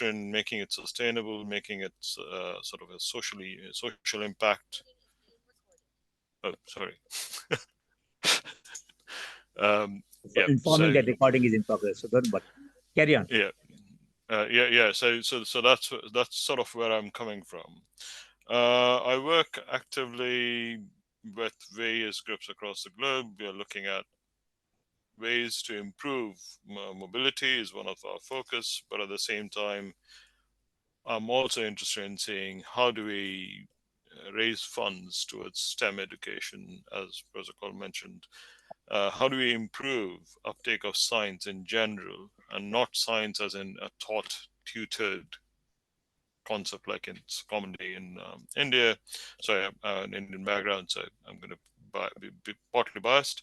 in making it sustainable, making it sort of a social impact. Oh, sorry. So Yeah. informing that recording is in progress. So don't worry. Carry on. Yeah. Yeah. So that's sort of where I'm coming from. I work actively with various groups across the globe. We are looking at ways to improve mobility is one of our focus, but at the same time, I'm also interested in seeing how do we raise funds towards STEM education, as Professor Cole mentioned. How do we improve uptake of science in general, and not science as in a taught, tutored concept like it's commonly in India. So I have an Indian background, so I'm going to be partly biased.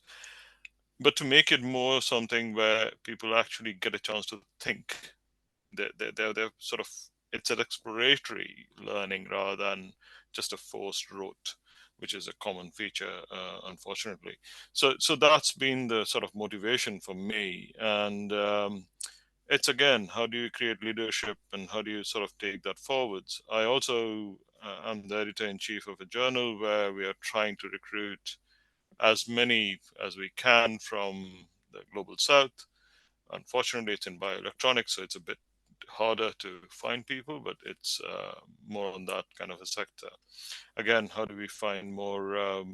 But to make it more something where people actually get a chance to think, they're sort of, it's an exploratory learning rather than just a forced rote, which is a common feature, unfortunately. So that's been the sort of motivation for me. And it's again, how do you create leadership and how do you sort of take that forwards? I also am the editor in chief of a journal where we are trying to recruit as many as we can from the global south. Unfortunately, it's in bioelectronics, so it's a bit harder to find people, but it's more on that kind of a sector. Again, how do we find more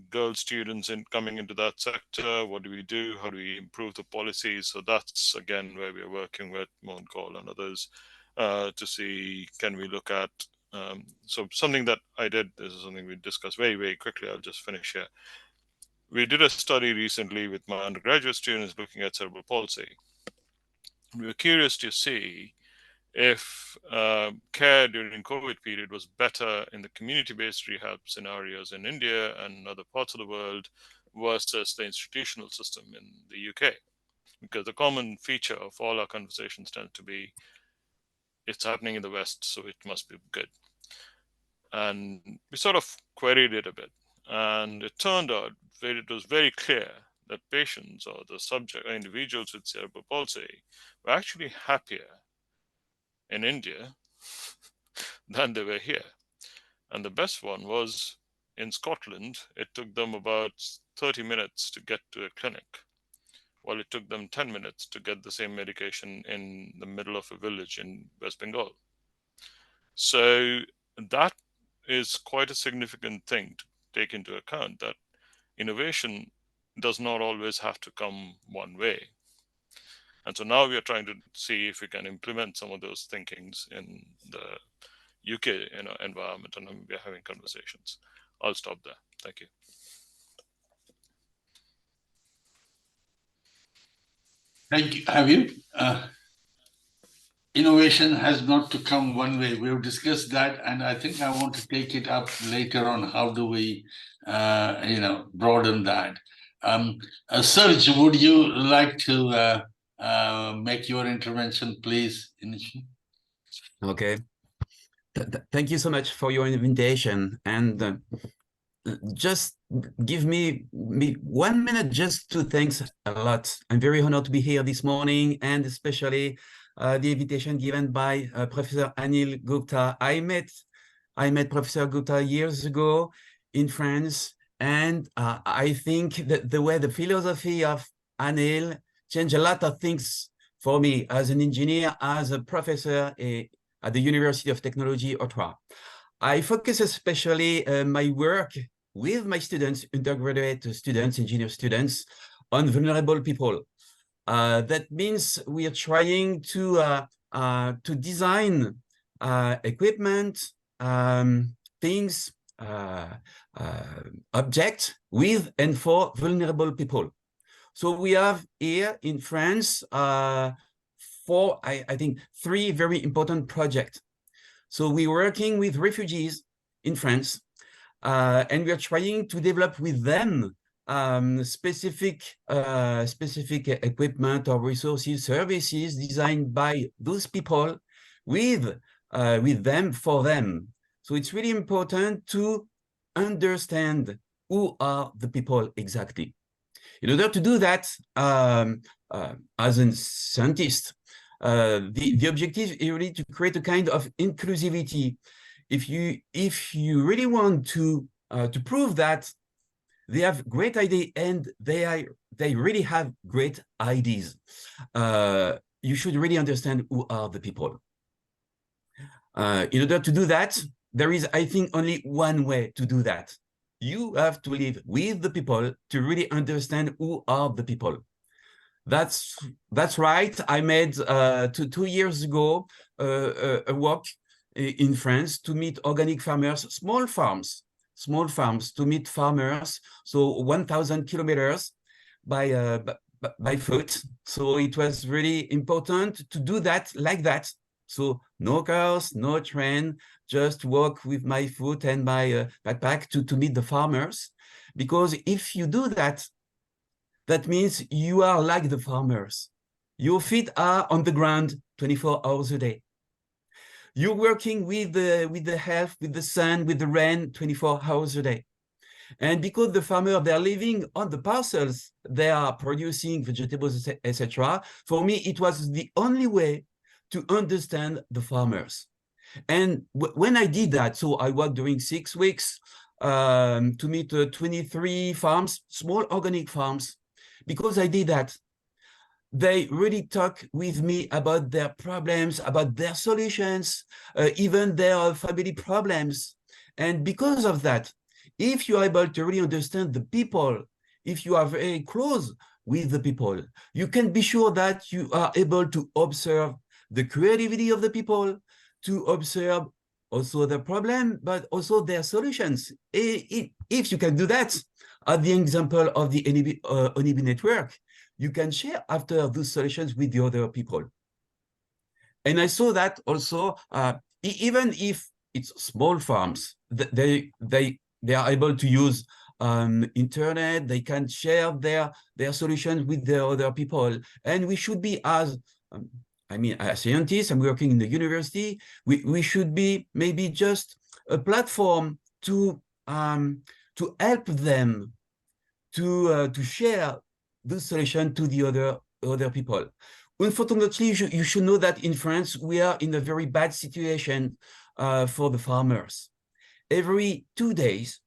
girl students coming into that sector? What do we do? How do we improve the policies? So that's again where we are working with Mohan Kaul and others to see, can we look at so something that I did, this is something we discussed very, very quickly. I'll just finish here. We did a study recently with my undergraduate students looking at cerebral palsy. We were curious to see if care during COVID period was better in the community-based rehab scenarios in India and other parts of the world versus the institutional system in the UK. Because the common feature of all our conversations tends to be, it's happening in the West, so it must be good. And we sort of queried it a bit. And it turned out it was very clear that patients or the subject or individuals with cerebral palsy were actually happier in India than they were here. And the best one was in Scotland. It took them about 30 minutes to get to a clinic, while it took them 10 minutes to get the same medication in the middle of a village in West Bengal. So that is quite a significant thing to take into account, that innovation does not always have to come one way. And so now we are trying to see if we can implement some of those thinkings in the UK environment, and we're having conversations. I'll stop there. Thank you. Thank you. Have you? Innovation has not to come one way. We've discussed that, and I think I want to take it up later on. How do we, broaden that? Serge, would you like to make your intervention, please? Okay. Thank you so much for your invitation. And just give me 1 minute just to thanks a lot. I'm very honored to be here this morning, and especially the invitation given by Professor Anil Gupta. I met Professor Gupta years ago in France, and I think that the philosophy of Anil changed a lot of things for me as an engineer, as a professor at the University of Technology, Ottawa. I focus especially my work with my students, undergraduate students, engineer students, on vulnerable people. That means we are trying to design equipment, things, objects with and for vulnerable people. So we have here in France I think 3 very important projects. So we're working with refugees in France, and we are trying to develop with them specific equipment or resources, services designed by those people with them, for them. So it's really important to understand who are the people exactly. In order to do that, as a scientist, The objective is really to create a kind of inclusivity. If you really want to prove that they have great ideas and they really have great ideas, you should really understand who are the people. In order to do that, there is, I think, only one way to do that. You have to live with the people to really understand who are the people. That's right. I made 2 years ago a walk in France to meet organic farmers, small farms to meet farmers. So 1,000 kilometers by foot. So it was really important to do that like that. So no cars, no train, just walk with my foot and my backpack to meet the farmers. Because if you do that, that means you are like the farmers. Your feet are on the ground 24 hours a day. You're working with the health, with the sun, with the rain 24 hours a day. And because the farmer, they're living on the parcels, they are producing vegetables, etc. For me, it was the only way to understand the farmers. And when I did that, so I worked during 6 weeks to meet 23 farms, small organic farms. Because I did that, they really talk with me about their problems, about their solutions, even their family problems. And because of that, if you are able to really understand the people, if you are very close with the people, you can be sure that you are able to observe the creativity of the people, to observe also the problem, but also their solutions. If you can do that, at the example of the Honeybee network, you can share after those solutions with the other people. And I saw that also, even if it's small farms, they are able to use internet, they can share their solutions with the other people. And we should be, as as scientists, I'm working in the university, we should be maybe just a platform to help them to share the solution to the other people. Unfortunately, you should know that in France, we are in a very bad situation for the farmers. Every 2 days,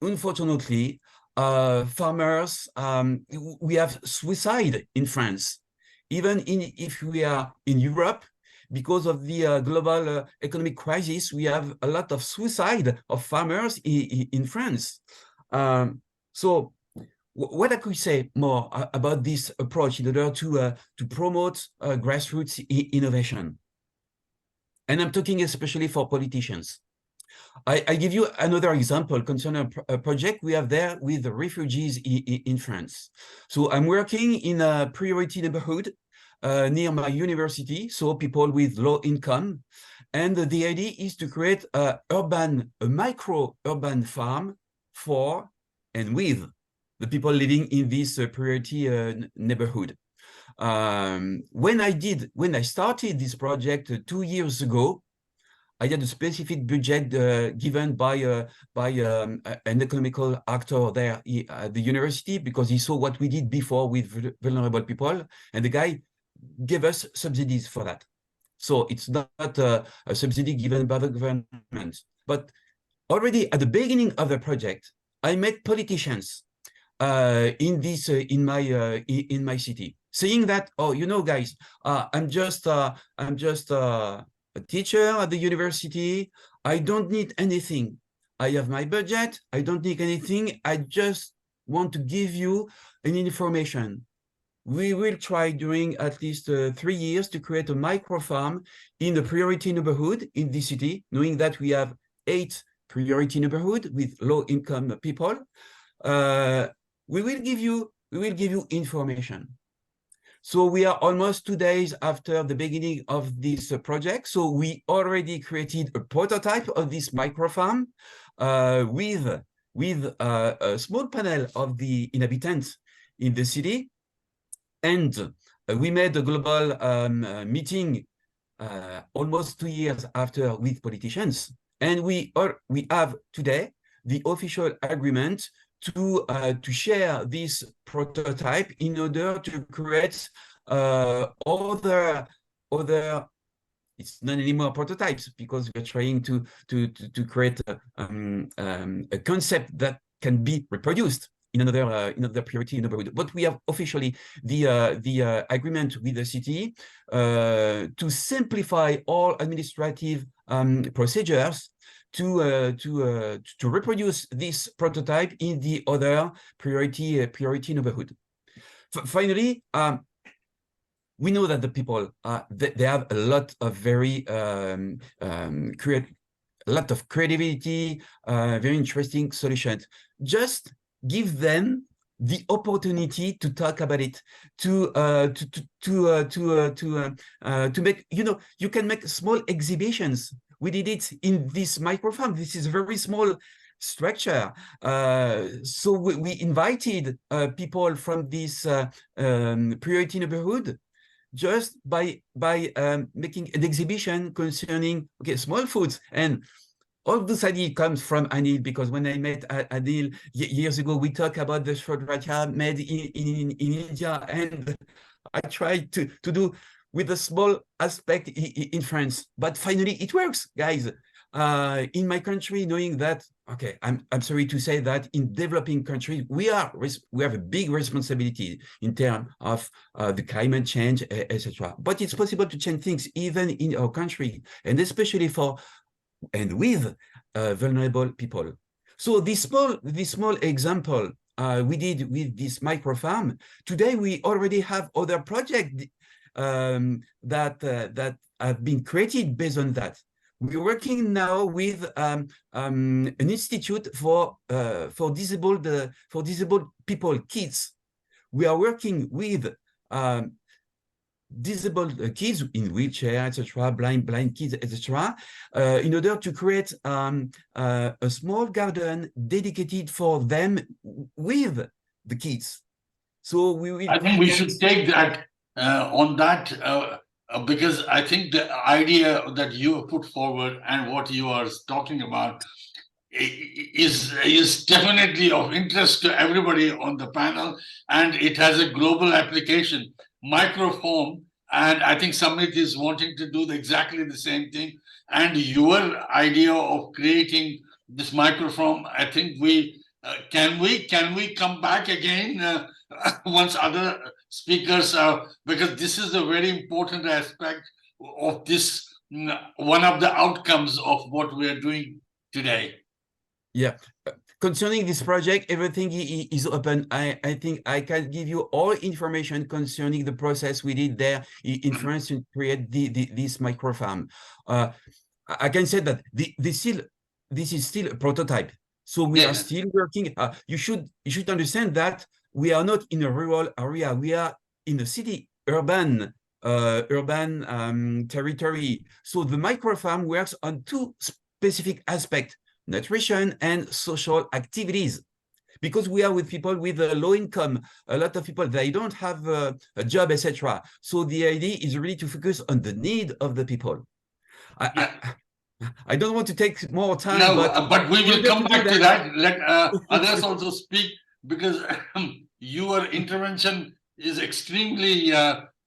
unfortunately, farmers, we have suicide in France. Even if we are in Europe, because of the global economic crisis, we have a lot of suicide of farmers in France. So what I could say more about this approach in order to promote grassroots innovation? And I'm talking especially for politicians. I give you another example concerning a project we have there with the refugees in France. So I'm working in a priority neighborhood near my university, so people with low income. And the idea is to create a micro-urban farm for and with the people living in this priority neighborhood. When I started this project 2 years ago, I had a specific budget given by an economical actor there at the university, because he saw what we did before with vulnerable people, and the guy gave us subsidies for that. So it's not a subsidy given by the government, but already at the beginning of the project, I met politicians in my city, saying that, oh, you know, guys, I'm just a teacher at the university. I don't need anything. I have my budget. I don't need anything. I just want to give you an information. We will try during at least 3 years to create a micro farm in the priority neighborhood in this city, knowing that we have 8 priority neighborhoods with low income people. We will give you information. So we are almost 2 days after the beginning of this project. So we already created a prototype of this micro farm with a small panel of the inhabitants in the city. And we made a global meeting almost 2 years after with politicians. And we have today the official agreement to share this prototype in order to create other other, it's not anymore prototypes, because we're trying to create a concept that can be reproduced in another priority neighborhood. But we have officially the agreement with the city to simplify all administrative procedures to reproduce this prototype in the other priority neighborhood. Finally, we know that the people they have a lot of creativity, very interesting solutions. Just give them the opportunity to talk about it, to make, you can make small exhibitions. We did it in this microfarm. This is a very small structure. So we invited people from this priority neighborhood just by making an exhibition concerning small foods. And all this idea comes from Anil, because when I met Anil years ago, we talked about the Shradracha made in India, and I tried to do with a small aspect in France. But finally, it works, guys. In my country, knowing that, okay, I'm sorry to say that in developing countries, we have a big responsibility in terms of the climate change, etc. But it's possible to change things even in our country, and especially with vulnerable people. So this small example we did with this microfarm. Today we already have other projects that have been created based on that. We're working now with an institute for disabled people, kids. We are working with disabled kids in wheelchair, etc., blind kids, etc., in order to create a small garden dedicated for them with the kids. So I think we should take that on that because I think the idea that you put forward and what you are talking about is definitely of interest to everybody on the panel, and it has a global application. Microform, and I think Samit is wanting to do exactly the same thing. And your idea of creating this microform, I think can we come back again once other speakers, because this is a very important aspect of this, one of the outcomes of what we are doing today. Yeah, concerning this project, everything is open. I think I can give you all information concerning the process we did there in France to create this microfarm. I can say that this is still a prototype. So we are still working. You should understand that we are not in a rural area. We are in a city, urban territory. So the microfarm works on two specific aspects: nutrition and social activities, because we are with people with a low income, a lot of people, they don't have a job, etc. So the idea is really to focus on the need of the people. I don't want to take more time. No, but we will come back to that. Let others also speak, because your intervention is extremely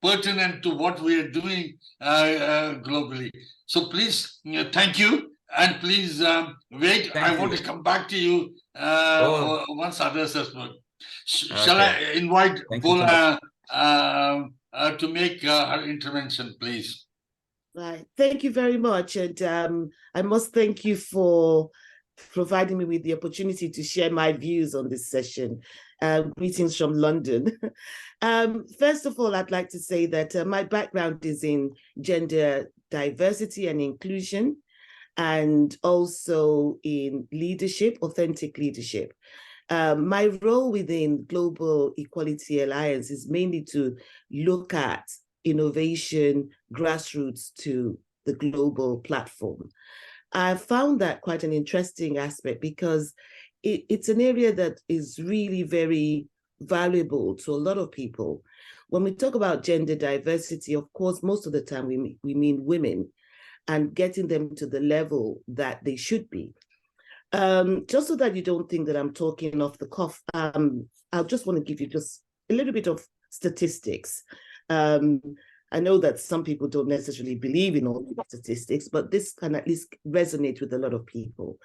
pertinent to what we are doing globally. So please, thank you. And please wait. I want to come back to you once others have spoken. Shall I invite Bola to make her intervention, please? Right. Thank you very much. And I must thank you for providing me with the opportunity to share my views on this session. Greetings from London. First of all, I'd like to say that my background is in gender diversity and inclusion, and also in leadership, authentic leadership. My role within Global Equality Alliance is mainly to look at innovation, grassroots to the global platform. I found that quite an interesting aspect, because it's an area that is really very valuable to a lot of people. When we talk about gender diversity, of course, most of the time we mean women, and getting them to the level that they should be. Just so that you don't think that I'm talking off the cuff, I'll just want to give you just a little bit of statistics. I know that some people don't necessarily believe in all these statistics, but this can at least resonate with a lot of people.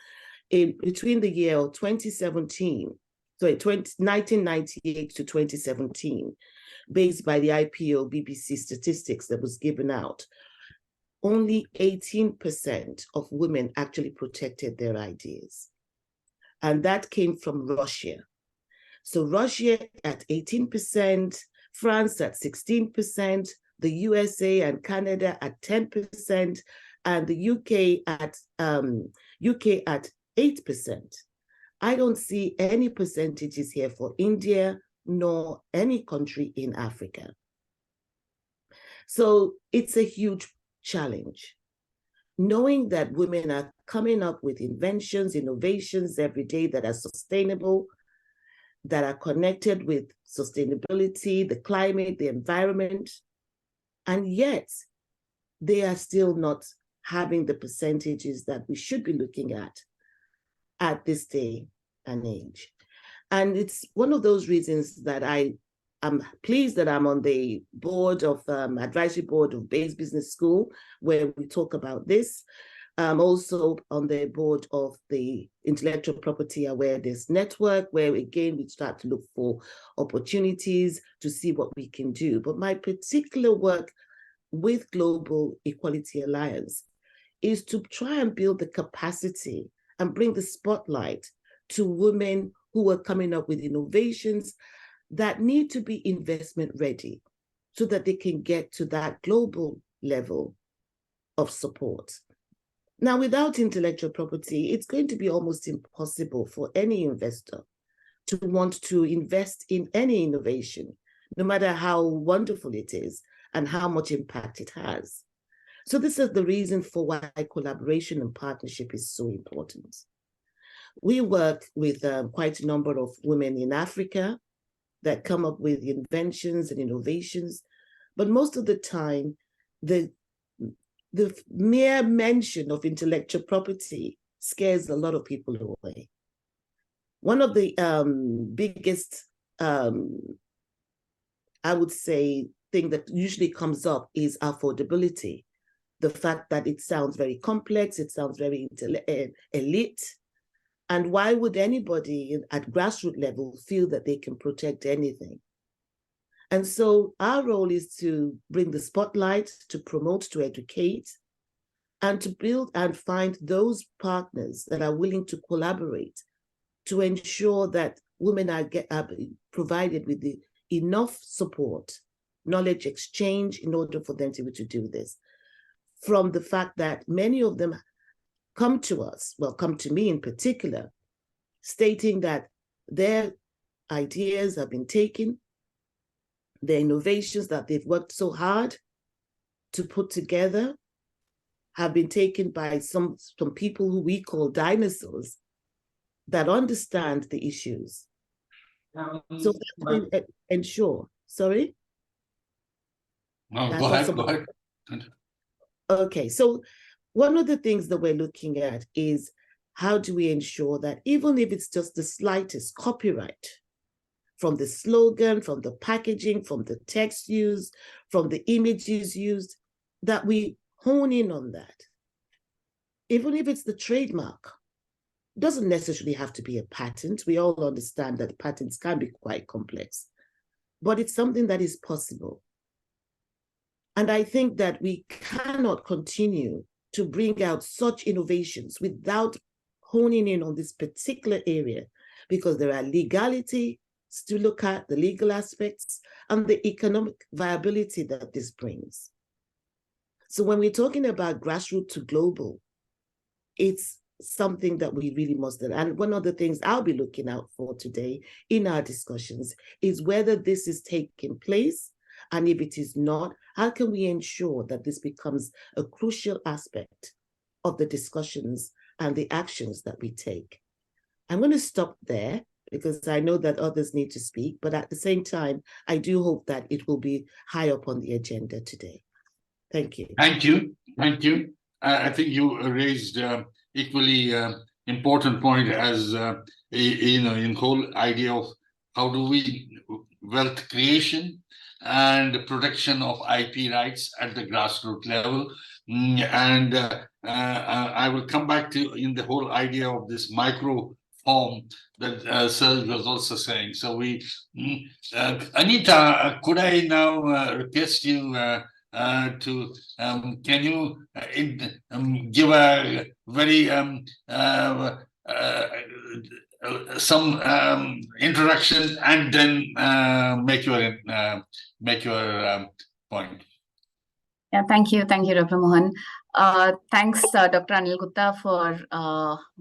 Between the year 1998 to 2017, based by the IPO BBC statistics that was given out, only 18% of women actually protected their ideas. And that came from Russia. So Russia at 18%, France at 16%, the USA and Canada at 10%, and the UK at 8%. I don't see any percentages here for India, nor any country in Africa. So it's a huge challenge. Knowing that women are coming up with inventions, innovations every day that are sustainable, that are connected with sustainability, the climate, the environment, and yet they are still not having the percentages that we should be looking at this day and age. And it's one of those reasons that I am pleased that I'm on the board of advisory board of Bayes Business School, where we talk about this. I'm also on the board of the Intellectual Property Awareness Network, where again, we start to look for opportunities to see what we can do. But my particular work with Global Equality Alliance is to try and build the capacity and bring the spotlight to women who are coming up with innovations that need to be investment ready so that they can get to that global level of support. Now, without intellectual property, it's going to be almost impossible for any investor to want to invest in any innovation, no matter how wonderful it is and how much impact it has. So this is the reason for why collaboration and partnership is so important. We work with quite a number of women in Africa that come up with inventions and innovations, but most of the time, the mere mention of intellectual property scares a lot of people away. One of the biggest, I would say, thing that usually comes up is affordability. The fact that it sounds very complex, it sounds very elite. And why would anybody at grassroots level feel that they can protect anything? And so our role is to bring the spotlight, to promote, to educate, and to build and find those partners that are willing to collaborate to ensure that women are provided with the enough support, knowledge exchange in order for them to be able to do this. From the fact that many of them come to us, well, come to me in particular, stating that their ideas have been taken, the innovations that they've worked so hard to put together have been taken by some people who we call dinosaurs that understand the issues. So that ensure, sorry? No, go ahead. Okay, so one of the things that we're looking at is how do we ensure that even if it's just the slightest copyright, from the slogan, from the packaging, from the text used, from the images used, that we hone in on that. Even if it's the trademark, it doesn't necessarily have to be a patent. We all understand that patents can be quite complex, but it's something that is possible. And I think that we cannot continue to bring out such innovations without honing in on this particular area, because there are legality to look at, the legal aspects, and the economic viability that this brings. So when we're talking about grassroots to global, it's something that we really must do. And one of the things I'll be looking out for today in our discussions is whether this is taking place, and if it is not, how can we ensure that this becomes a crucial aspect of the discussions and the actions that we take. I'm going to stop there because I know that others need to speak, but at the same time, I do hope that it will be high up on the agenda today. Thank you. Thank you. Thank you. I think you raised equally important point as, in whole idea of how do we wealth creation and protection of IP rights at the grassroots level. And I will come back to in the whole idea of this micro form that Serge was also saying. So Anita, could I now request you to can you give a very some introduction and then make your point. Yeah, thank you, Dr. Mohan. Thanks, Dr. Anil Gupta, for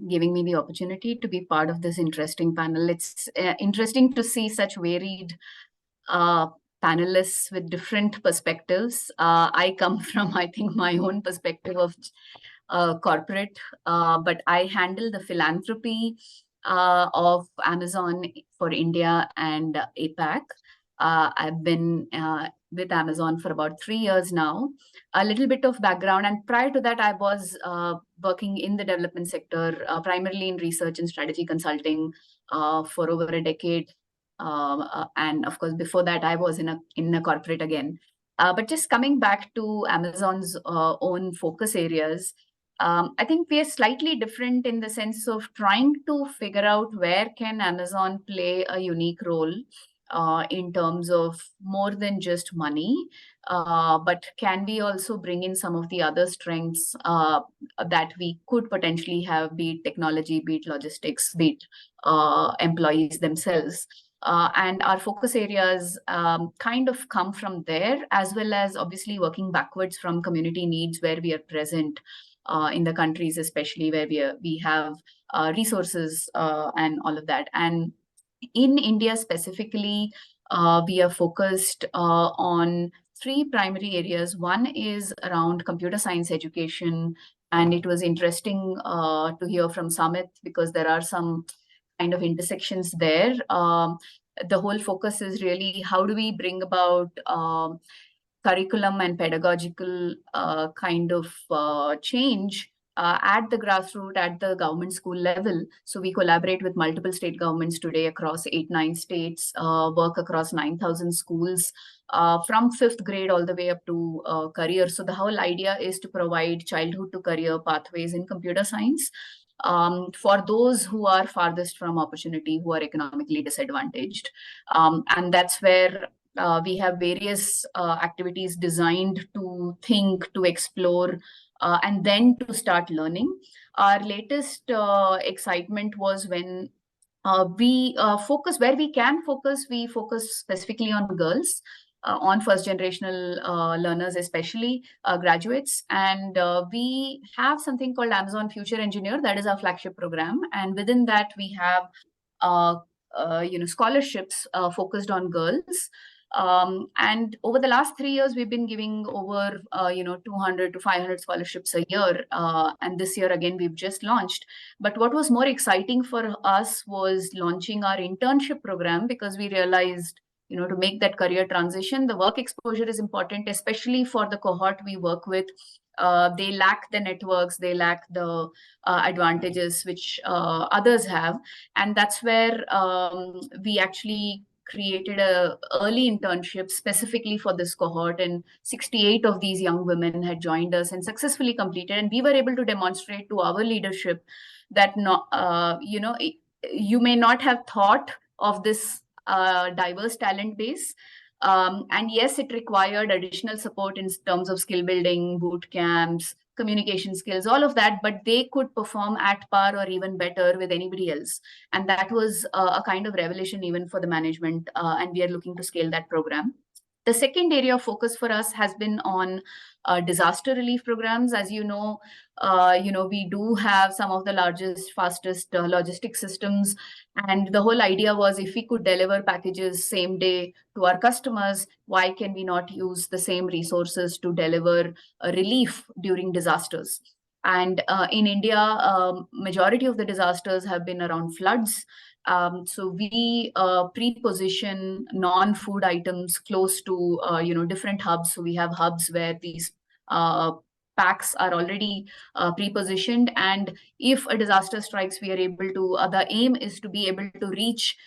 giving me the opportunity to be part of this interesting panel. It's interesting to see such varied panelists with different perspectives. I come from, I think, my own perspective of corporate, but I handle the philanthropy of Amazon for India and APAC. I've been with Amazon for about 3 years now. A little bit of background, and prior to that, I was working in the development sector, primarily in research and strategy consulting for over a decade. And of course, before that, I was in a corporate again. But just coming back to Amazon's own focus areas, I think we are slightly different in the sense of trying to figure out where can Amazon play a unique role in terms of more than just money, but can we also bring in some of the other strengths that we could potentially have, be it technology, be it logistics, be it employees themselves. And our focus areas kind of come from there, as well as obviously working backwards from community needs where we are present in the countries, especially where we have resources and all of that. And in India specifically, we are focused on 3 primary areas. One is around computer science education, and it was interesting to hear from Samit because there are some kind of intersections there. The whole focus is really how do we bring about curriculum and pedagogical kind of change at the grassroots, at the government school level. So we collaborate with multiple state governments today across 8-9 states, work across 9,000 schools from 5th grade all the way up to career. So the whole idea is to provide childhood to career pathways in computer science for those who are farthest from opportunity, who are economically disadvantaged. And that's where we have various activities designed to think, to explore, and then to start learning. Our latest excitement was when we focus, where we can focus, we focus specifically on girls, on first generational learners, especially graduates. And we have something called Amazon Future Engineer. That is our flagship program. And within that, we have scholarships focused on girls. And over the last 3 years, we've been giving over 200 to 500 scholarships a year. And this year, again, we've just launched. But what was more exciting for us was launching our internship program, because we realized, to make that career transition, the work exposure is important, especially for the cohort we work with. They lack the networks, they lack the advantages which others have. And that's where we actually created a early internship specifically for this cohort, and 68 of these young women had joined us and successfully completed. And we were able to demonstrate to our leadership that you may not have thought of this diverse talent base. And yes, it required additional support in terms of skill building, boot camps, communication skills, all of that, but they could perform at par or even better with anybody else. And that was a kind of revelation even for the management, and we are looking to scale that program. The second area of focus for us has been on disaster relief programs. As you know, we do have some of the largest, fastest logistic systems. And the whole idea was, if we could deliver packages same day to our customers, why can we not use the same resources to deliver relief during disasters? And in India, majority of the disasters have been around floods. So we pre-position non-food items close to different hubs. So we have hubs where these packs are already pre-positioned, and if a disaster strikes, we are able to, the aim is to be able to reach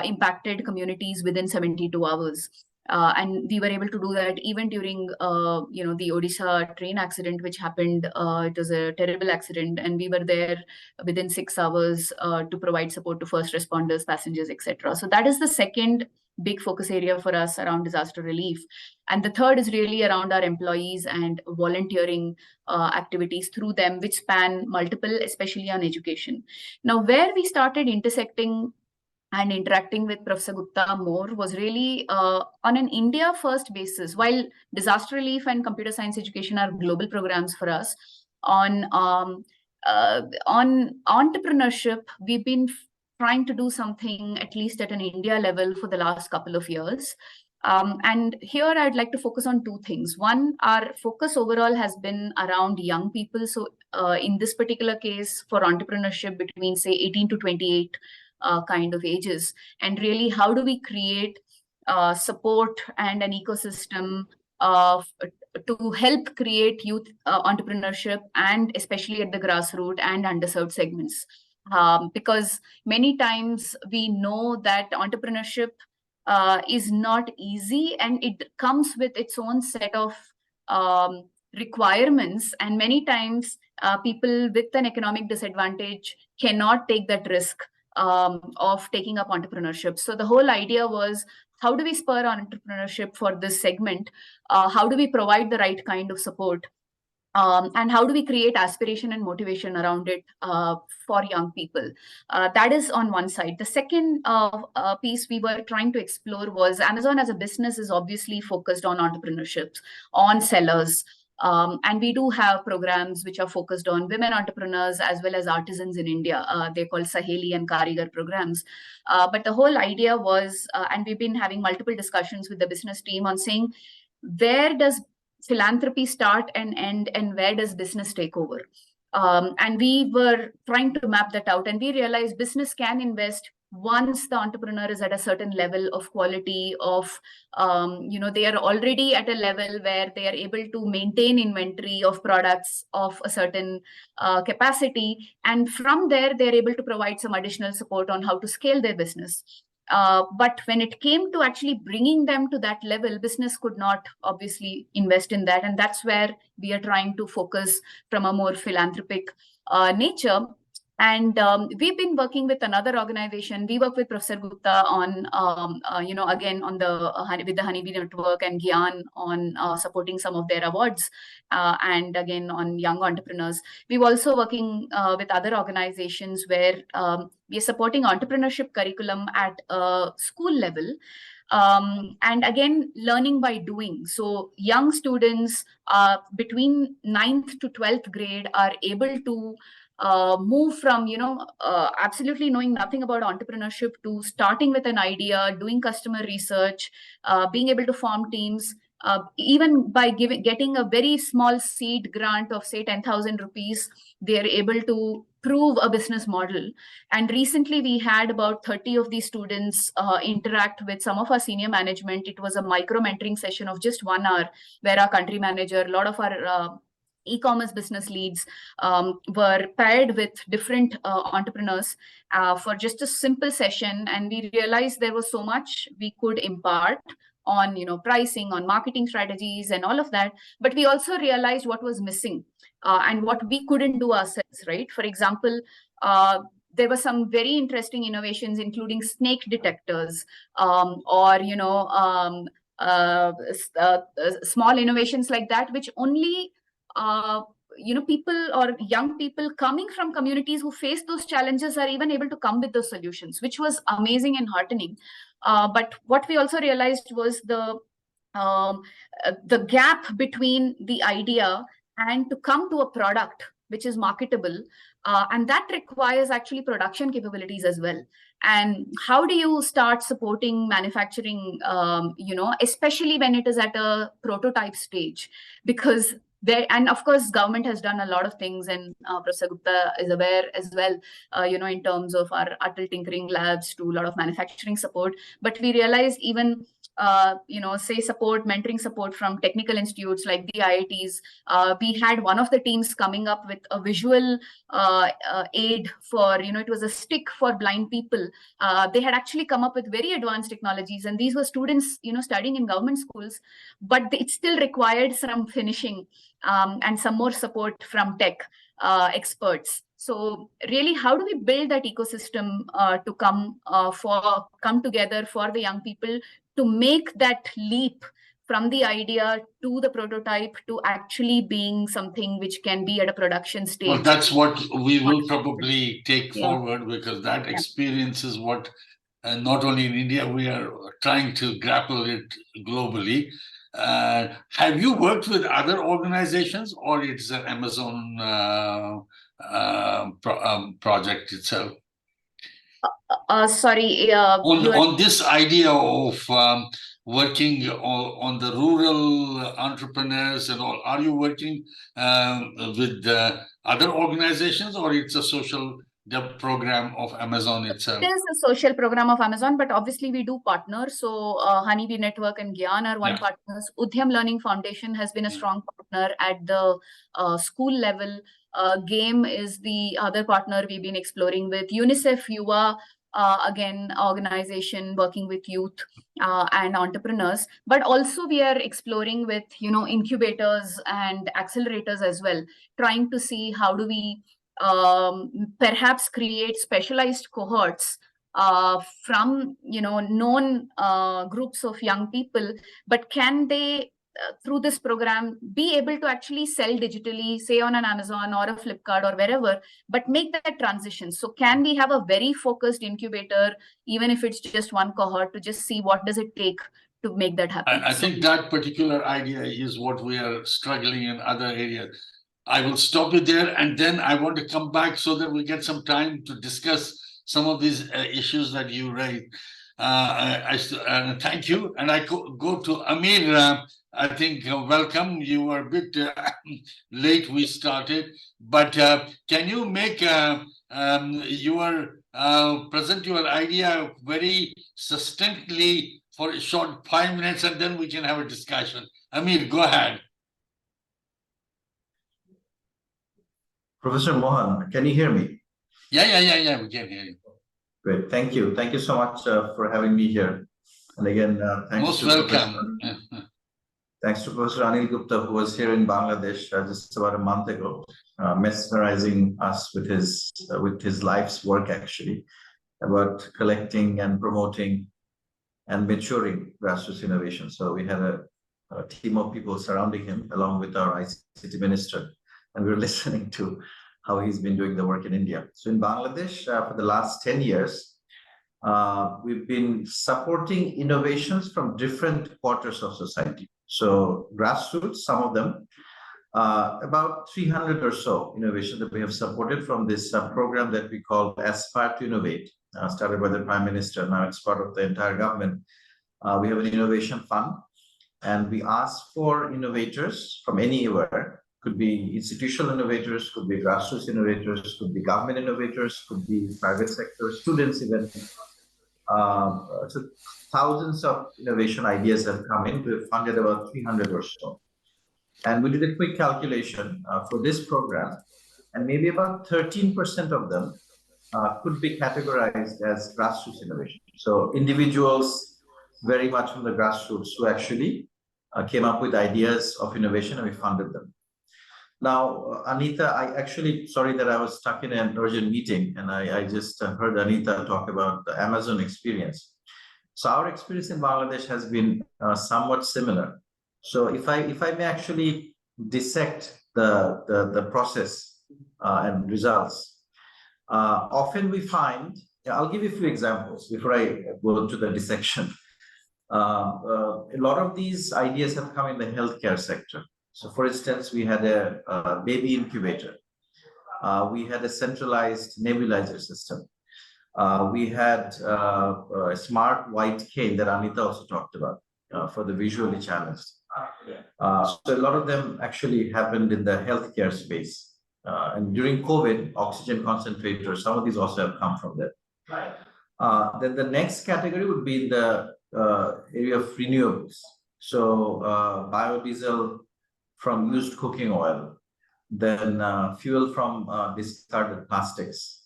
impacted communities within 72 hours. And we were able to do that even during, the Odisha train accident, which happened. It was a terrible accident, and we were there within 6 hours to provide support to first responders, passengers, etc. So that is the second big focus area for us around disaster relief. And the third is really around our employees and volunteering activities through them, which span multiple, especially on education. Now, where we started intersecting and interacting with Professor Gupta more was really on an India first basis. While disaster relief and computer science education are global programs for us, on entrepreneurship, we've been trying to do something at least at an India level for the last couple of years. And here I'd like to focus on two things. One, our focus overall has been around young people. So in this particular case, for entrepreneurship between, say, 18 to 28 kind of ages, and really how do we create support and an ecosystem to help create youth entrepreneurship, and especially at the grassroots and underserved segments. Because many times we know that entrepreneurship is not easy, and it comes with its own set of requirements, and many times people with an economic disadvantage cannot take that risk of taking up entrepreneurship. So the whole idea was, how do we spur on entrepreneurship for this segment? How do we provide the right kind of support? And how do we create aspiration and motivation around it for young people? That is on one side. The second piece we were trying to explore was, Amazon as a business is obviously focused on entrepreneurship, on sellers. And we do have programs which are focused on women entrepreneurs as well as artisans in India. They're called Saheli and Karigar programs. But the whole idea was, and we've been having multiple discussions with the business team on saying, where does philanthropy start and end, and where does business take over? And we were trying to map that out, and we realized business can invest once the entrepreneur is at a certain level of quality of, they are already at a level where they are able to maintain inventory of products of a certain capacity. And from there, they're able to provide some additional support on how to scale their business. But when it came to actually bringing them to that level, business could not obviously invest in that. And that's where we are trying to focus from a more philanthropic nature. And we've been working with another organization. We work with Professor Gupta on, again, on with the Honeybee Network and GIAN on supporting some of their awards, and again on young entrepreneurs. We're also working with other organizations where we are supporting entrepreneurship curriculum at a school level. And again, learning by doing. So young students between 9th to 12th grade are able to move from, absolutely knowing nothing about entrepreneurship to starting with an idea, doing customer research, being able to form teams, even by getting a very small seed grant of, say, 10,000 rupees, they are able to prove a business model. And recently we had about 30 of these students interact with some of our senior management. It was a micro mentoring session of just 1 hour, where our country manager, a lot of our e-commerce business leads were paired with different entrepreneurs for just a simple session. And we realized there was so much we could impart on, pricing, on marketing strategies and all of that. But we also realized what was missing and what we couldn't do ourselves, right? For example, there were some very interesting innovations, including snake detectors, or, small innovations like that, which only people or young people coming from communities who face those challenges are even able to come with those solutions, which was amazing and heartening. But what we also realized was the gap between the idea and to come to a product which is marketable, and that requires actually production capabilities as well. And how do you start supporting manufacturing, especially when it is at a prototype stage? Because and of course, government has done a lot of things, and Professor Gupta is aware as well, in terms of our Atal Tinkering Labs to a lot of manufacturing support. But we realized even say mentoring support from technical institutes like the IITs. We had one of the teams coming up with a visual aid for, it was a stick for blind people. They had actually come up with very advanced technologies, and these were students, studying in government schools, but it still required some finishing and some more support from tech experts. So really, how do we build that ecosystem to come together for the young people to make that leap from the idea to the prototype to actually being something which can be at a production stage? Well, that's what we will probably take forward, because that experience is what not only in India, we are trying to grapple it globally. Have you worked with other organizations, or it's an Amazon project itself? Sorry. On this idea of working on the rural entrepreneurs and all, are you working with other organizations, or it's a social program of Amazon itself? It is a social program of Amazon, but obviously we do partner. So Honeybee Network and GIAN are one partners. Udhyam Learning Foundation has been a strong partner at the school level. GAME is the other partner we've been exploring with. UNICEF Yuva, again, organization working with youth and entrepreneurs, but also we are exploring with, incubators and accelerators as well, trying to see how do we perhaps create specialized cohorts from, known groups of young people, but can they, through this program, be able to actually sell digitally, say on an Amazon or a Flipkart or wherever, but make that transition? So can we have a very focused incubator, even if it's just one cohort, to just see what does it take to make that happen? I think that particular idea is what we are struggling in other areas. I will stop you there, and then I want to come back so that we get some time to discuss some of these issues that you raised. Thank you. And I go to Amir. I think welcome. You were a bit late. We started, but can you make present your idea very succinctly for a short 5 minutes, and then we can have a discussion. Amir, go ahead. Professor Mohan, can you hear me? Yeah, we can hear you. Great, thank you. Thank you so much for having me here. And again, thanks. Most welcome. Thanks to Professor Anil Gupta, who was here in Bangladesh just about a month ago, mesmerizing us with his life's work, actually, about collecting and promoting and maturing grassroots innovation. So we had a team of people surrounding him, along with our ICT minister, and we were listening to how he's been doing the work in India. So in Bangladesh, for the last 10 years, we've been supporting innovations from different quarters of society. So Grassroots, some of them, about 300 or so innovations that we have supported from this program that we call Aspire to Innovate, started by the Prime Minister. Now it's part of the entire government. We have an innovation fund, and we ask for innovators from anywhere. Could be institutional innovators, could be grassroots innovators, could be government innovators, could be private sector, students even. So thousands of innovation ideas have come in. We've funded about 300 or so. And we did a quick calculation for this program, and maybe about 13% of them could be categorized as grassroots innovation. So individuals very much from the grassroots who actually came up with ideas of innovation, and we funded them. Now, Anita, sorry that I was stuck in an urgent meeting, and I just heard Anita talk about the Amazon experience. So our experience in Bangladesh has been somewhat similar. So if I may actually dissect the process and results, often we find, I'll give you a few examples before I go into the dissection. A lot of these ideas have come in the healthcare sector. So for instance, we had a baby incubator. We had a centralized nebulizer system. We had a smart white cane that Anita also talked about for the visually challenged. So a lot of them actually happened in the healthcare space. And during COVID, oxygen concentrators, some of these also have come from there. Then the next category would be the area of renewables. So biodiesel from used cooking oil, then fuel from discarded plastics.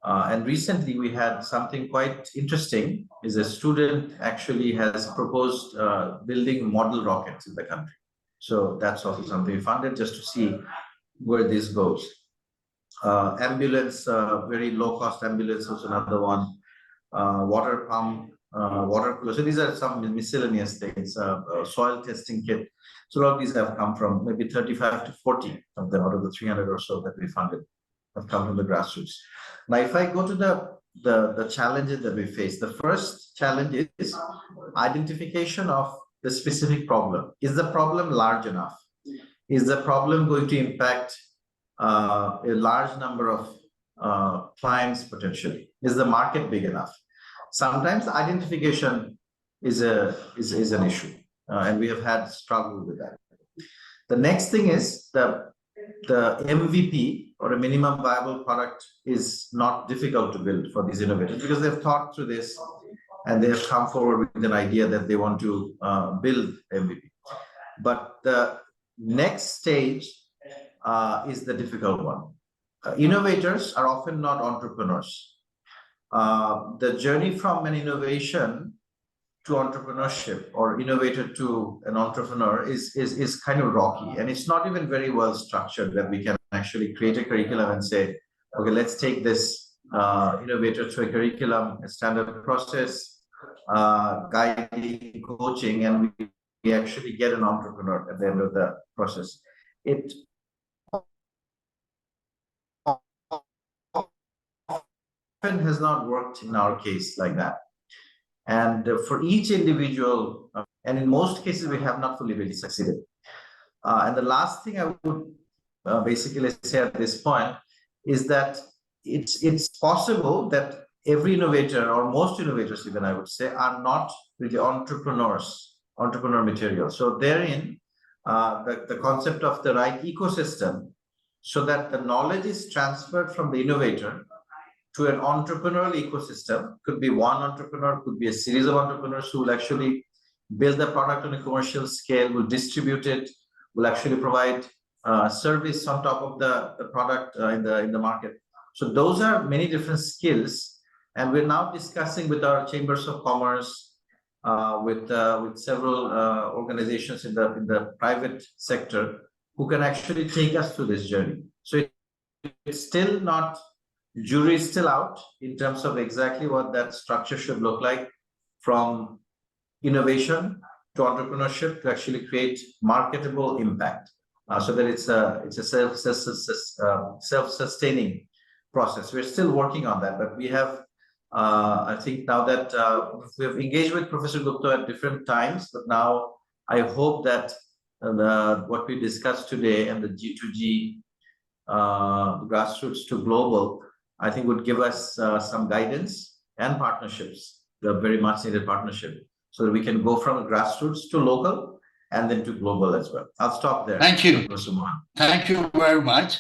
And recently we had something quite interesting, is a student actually has proposed building model rockets in the country. So that's also something we funded just to see where this goes. Ambulance, very low cost ambulance was another one. Water pump, water cooler. So these are some miscellaneous things. Soil testing kit. So a lot of these have come from maybe 35 to 40 of them out of the 300 or so that we funded have come from the grassroots. Now, if I go to the challenges that we face, the first challenge is identification of the specific problem. Is the problem large enough? Is the problem going to impact a large number of clients potentially? Is the market big enough? Sometimes identification is an issue, and we have had struggle with that. The next thing is the MVP, or a minimum viable product, is not difficult to build for these innovators because they've thought through this and they have come forward with an idea that they want to build MVP. But the next stage is the difficult one. Innovators are often not entrepreneurs. The journey from an innovation to entrepreneurship, or innovator to an entrepreneur, is kind of rocky, and it's not even very well structured that we can actually create a curriculum and say, okay, let's take this innovator to a curriculum, a standard process, guiding, coaching, and we actually get an entrepreneur at the end of the process. It often has not worked in our case like that. And for each individual, and in most cases, we have not fully really succeeded. And the last thing I would basically say at this point is that it's possible that every innovator, or most innovators even, I would say, are not really entrepreneur material. So therein, the concept of the right ecosystem, so that the knowledge is transferred from the innovator to an entrepreneurial ecosystem. Could be one entrepreneur, could be a series of entrepreneurs who will actually build the product on a commercial scale, will distribute it, will actually provide service on top of the product in the market. So those are many different skills, and we're now discussing with our chambers of commerce, with several organizations in the private sector who can actually take us through this journey. So it's still not. Jury is still out in terms of exactly what that structure should look like, from innovation to entrepreneurship to actually create marketable impact, so that it's a self-sustaining process. We're still working on that, but we have, I think now that we have engaged with Professor Gupta at different times, but now I hope that what we discussed today and the G2G grassroots to global, I think would give us some guidance and partnerships, the very much needed partnership, so that we can go from grassroots to local and then to global as well. I'll stop there. Thank you. Professor Mohan. Thank you very much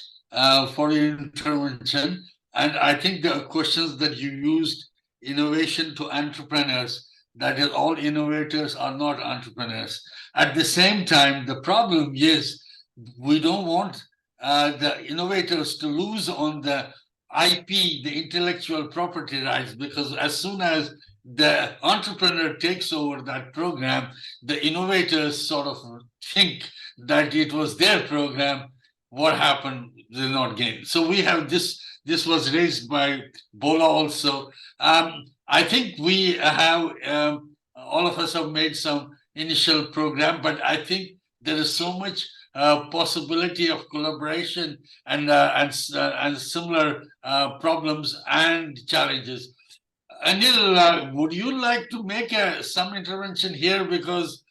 for your intervention. And I think the questions that you used, innovation to entrepreneurs, that is, all innovators are not entrepreneurs. At the same time, the problem is we don't want the innovators to lose on the IP, the intellectual property rights, because as soon as the entrepreneur takes over that program, the innovators sort of think that it was their program. What happened? They not gain. So we have this was raised by Bola also. I think we have, all of us have made some initial program, but I think there is so much possibility of collaboration and similar problems and challenges. Anil, would you like to make some intervention here, because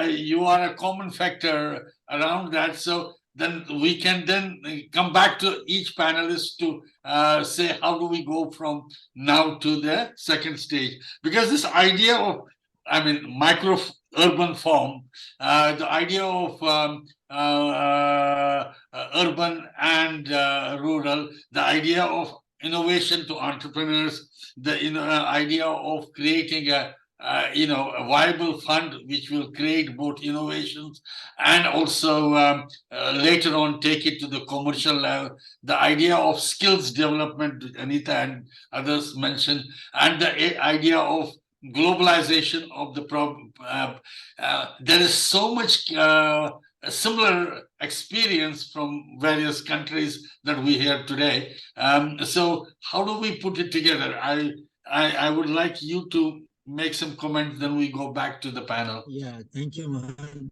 you are a common factor around that? So then we can then come back to each panelist to say how do we go from now to the second stage, because this idea of, I mean, micro urban form, the idea of urban and rural, the idea of innovation to entrepreneurs, the idea of creating a viable fund which will create both innovations and also later on take it to the commercial level. The idea of skills development, Anita and others mentioned, and the idea of globalization of the problem. There is so much a similar experience from various countries that we hear today. So how do we put it together? I would like you to make some comments, then we go back to the panel. Yeah, thank you, Mohan.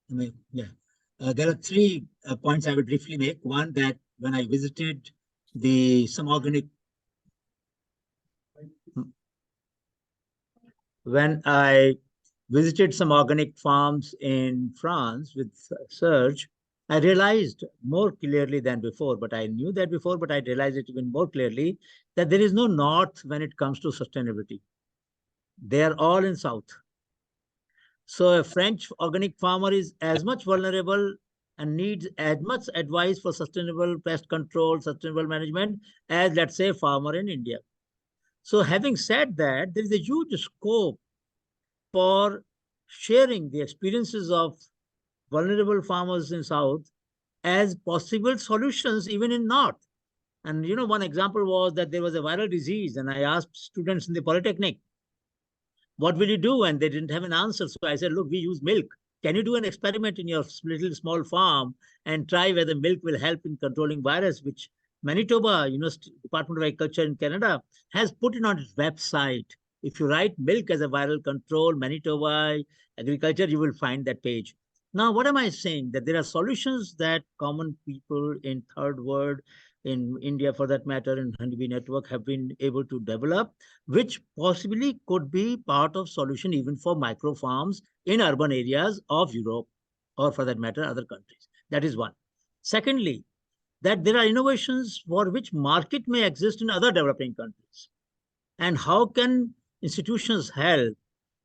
There are three points I would briefly make. One, that when I visited some organic farms in France with Serge, I realized more clearly than before, but I knew that before, but I realized it even more clearly, that there is no north when it comes to sustainability. They are all in south. So a French organic farmer is as much vulnerable and needs as much advice for sustainable pest control, sustainable management, as, let's say, a farmer in India. So having said that, there is a huge scope for sharing the experiences of vulnerable farmers in South as possible solutions even in North. And one example was that there was a viral disease, and I asked students in the Polytechnic, what will you do? And they didn't have an answer. So I said, look, we use milk. Can you do an experiment in your little small farm and try whether milk will help in controlling virus, which Manitoba, Department of Agriculture in Canada, has put it on its website. If you write milk as a viral control, Manitoba agriculture, you will find that page. Now, what am I saying? That there are solutions that common people in third world, in India for that matter, in Honeybee Network have been able to develop, which possibly could be part of solution even for micro farms in urban areas of Europe, or for that matter, other countries. That is one. Secondly, that there are innovations for which market may exist in other developing countries. And how can institutions help?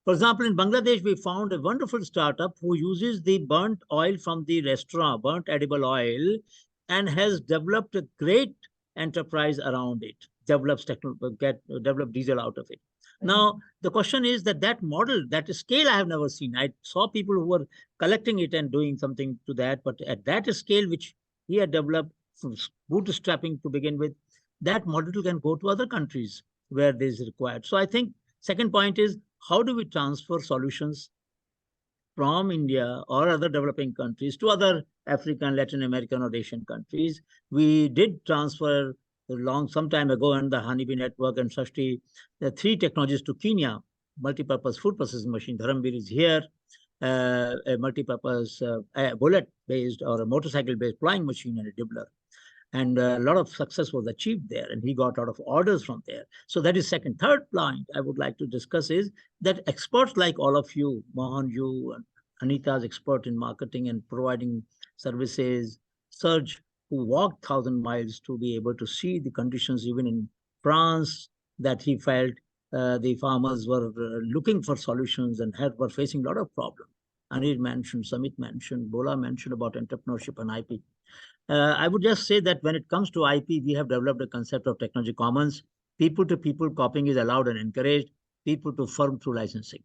For example, in Bangladesh, we found a wonderful startup who uses the burnt oil from the restaurant, burnt edible oil, and has developed a great enterprise around it, develop diesel out of it. Now, the question is that model, that scale, I have never seen. I saw people who were collecting it and doing something to that, but at that scale, which he had developed from bootstrapping to begin with, that model can go to other countries where this is required. So I think second point is, how do we transfer solutions from India or other developing countries to other African, Latin American, or Asian countries? We did transfer some time ago in the Honeybee Network and Shashti, the 3 technologies to Kenya, multi-purpose food processing machine. Dharamveer is here, a multi-purpose bullet-based or a motorcycle-based flying machine and a dibbler. And a lot of success was achieved there, and he got a lot of orders from there. So that is second. Third point I would like to discuss is that experts like all of you, Mohan, you, and Anita's expert in marketing and providing services, Serge, who walked 1,000 miles to be able to see the conditions even in France, that he felt the farmers were looking for solutions and were facing a lot of problems. Anil mentioned, Samit mentioned, Bola mentioned about entrepreneurship and IP. I would just say that when it comes to IP, we have developed a concept of technology commons. People-to-people copying is allowed and encouraged. People to firm through licensing.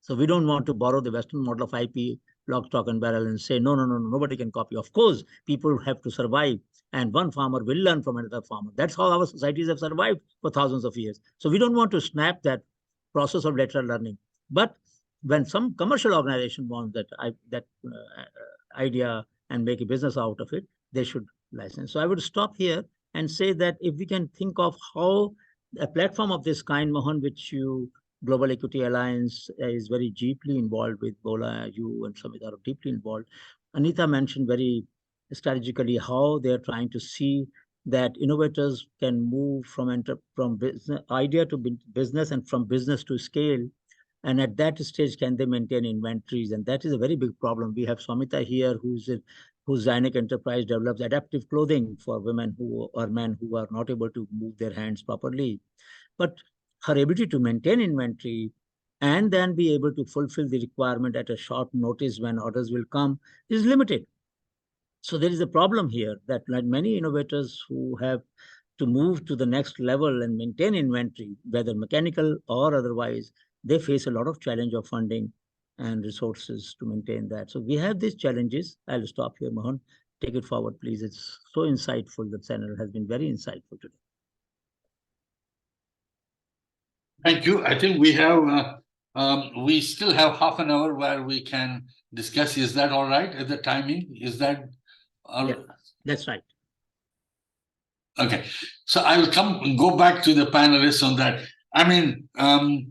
So we don't want to borrow the Western model of IP, lock, stock, and barrel, and say, no, nobody can copy. Of course, people have to survive, and one farmer will learn from another farmer. That's how our societies have survived for thousands of years. So we don't want to snap that process of lateral learning. But when some commercial organization wants that idea and make a business out of it, they should license. So I would stop here and say that if we can think of how a platform of this kind, Mohan, which Global Equity Alliance is very deeply involved with, Bola, you and Samit are deeply involved. Anita mentioned very strategically how they're trying to see that innovators can move from business idea to business and from business to scale. And at that stage, can they maintain inventories? And that is a very big problem. We have Samita here, whose Zynic Enterprise develops adaptive clothing for women or men who are not able to move their hands properly. But her ability to maintain inventory and then be able to fulfill the requirement at a short notice when orders will come is limited. So there is a problem here that like many innovators who have to move to the next level and maintain inventory, whether mechanical or otherwise, they face a lot of challenge of funding and resources to maintain that. So we have these challenges. I'll stop here, Mohan. Take it forward, please. It's so insightful. The channel has been very insightful today. Thank you. I think we still have half an hour where we can discuss. Is that all right at the timing? Is that Yeah, that's right. Okay, so I will go back to the panelists on that. I mean, the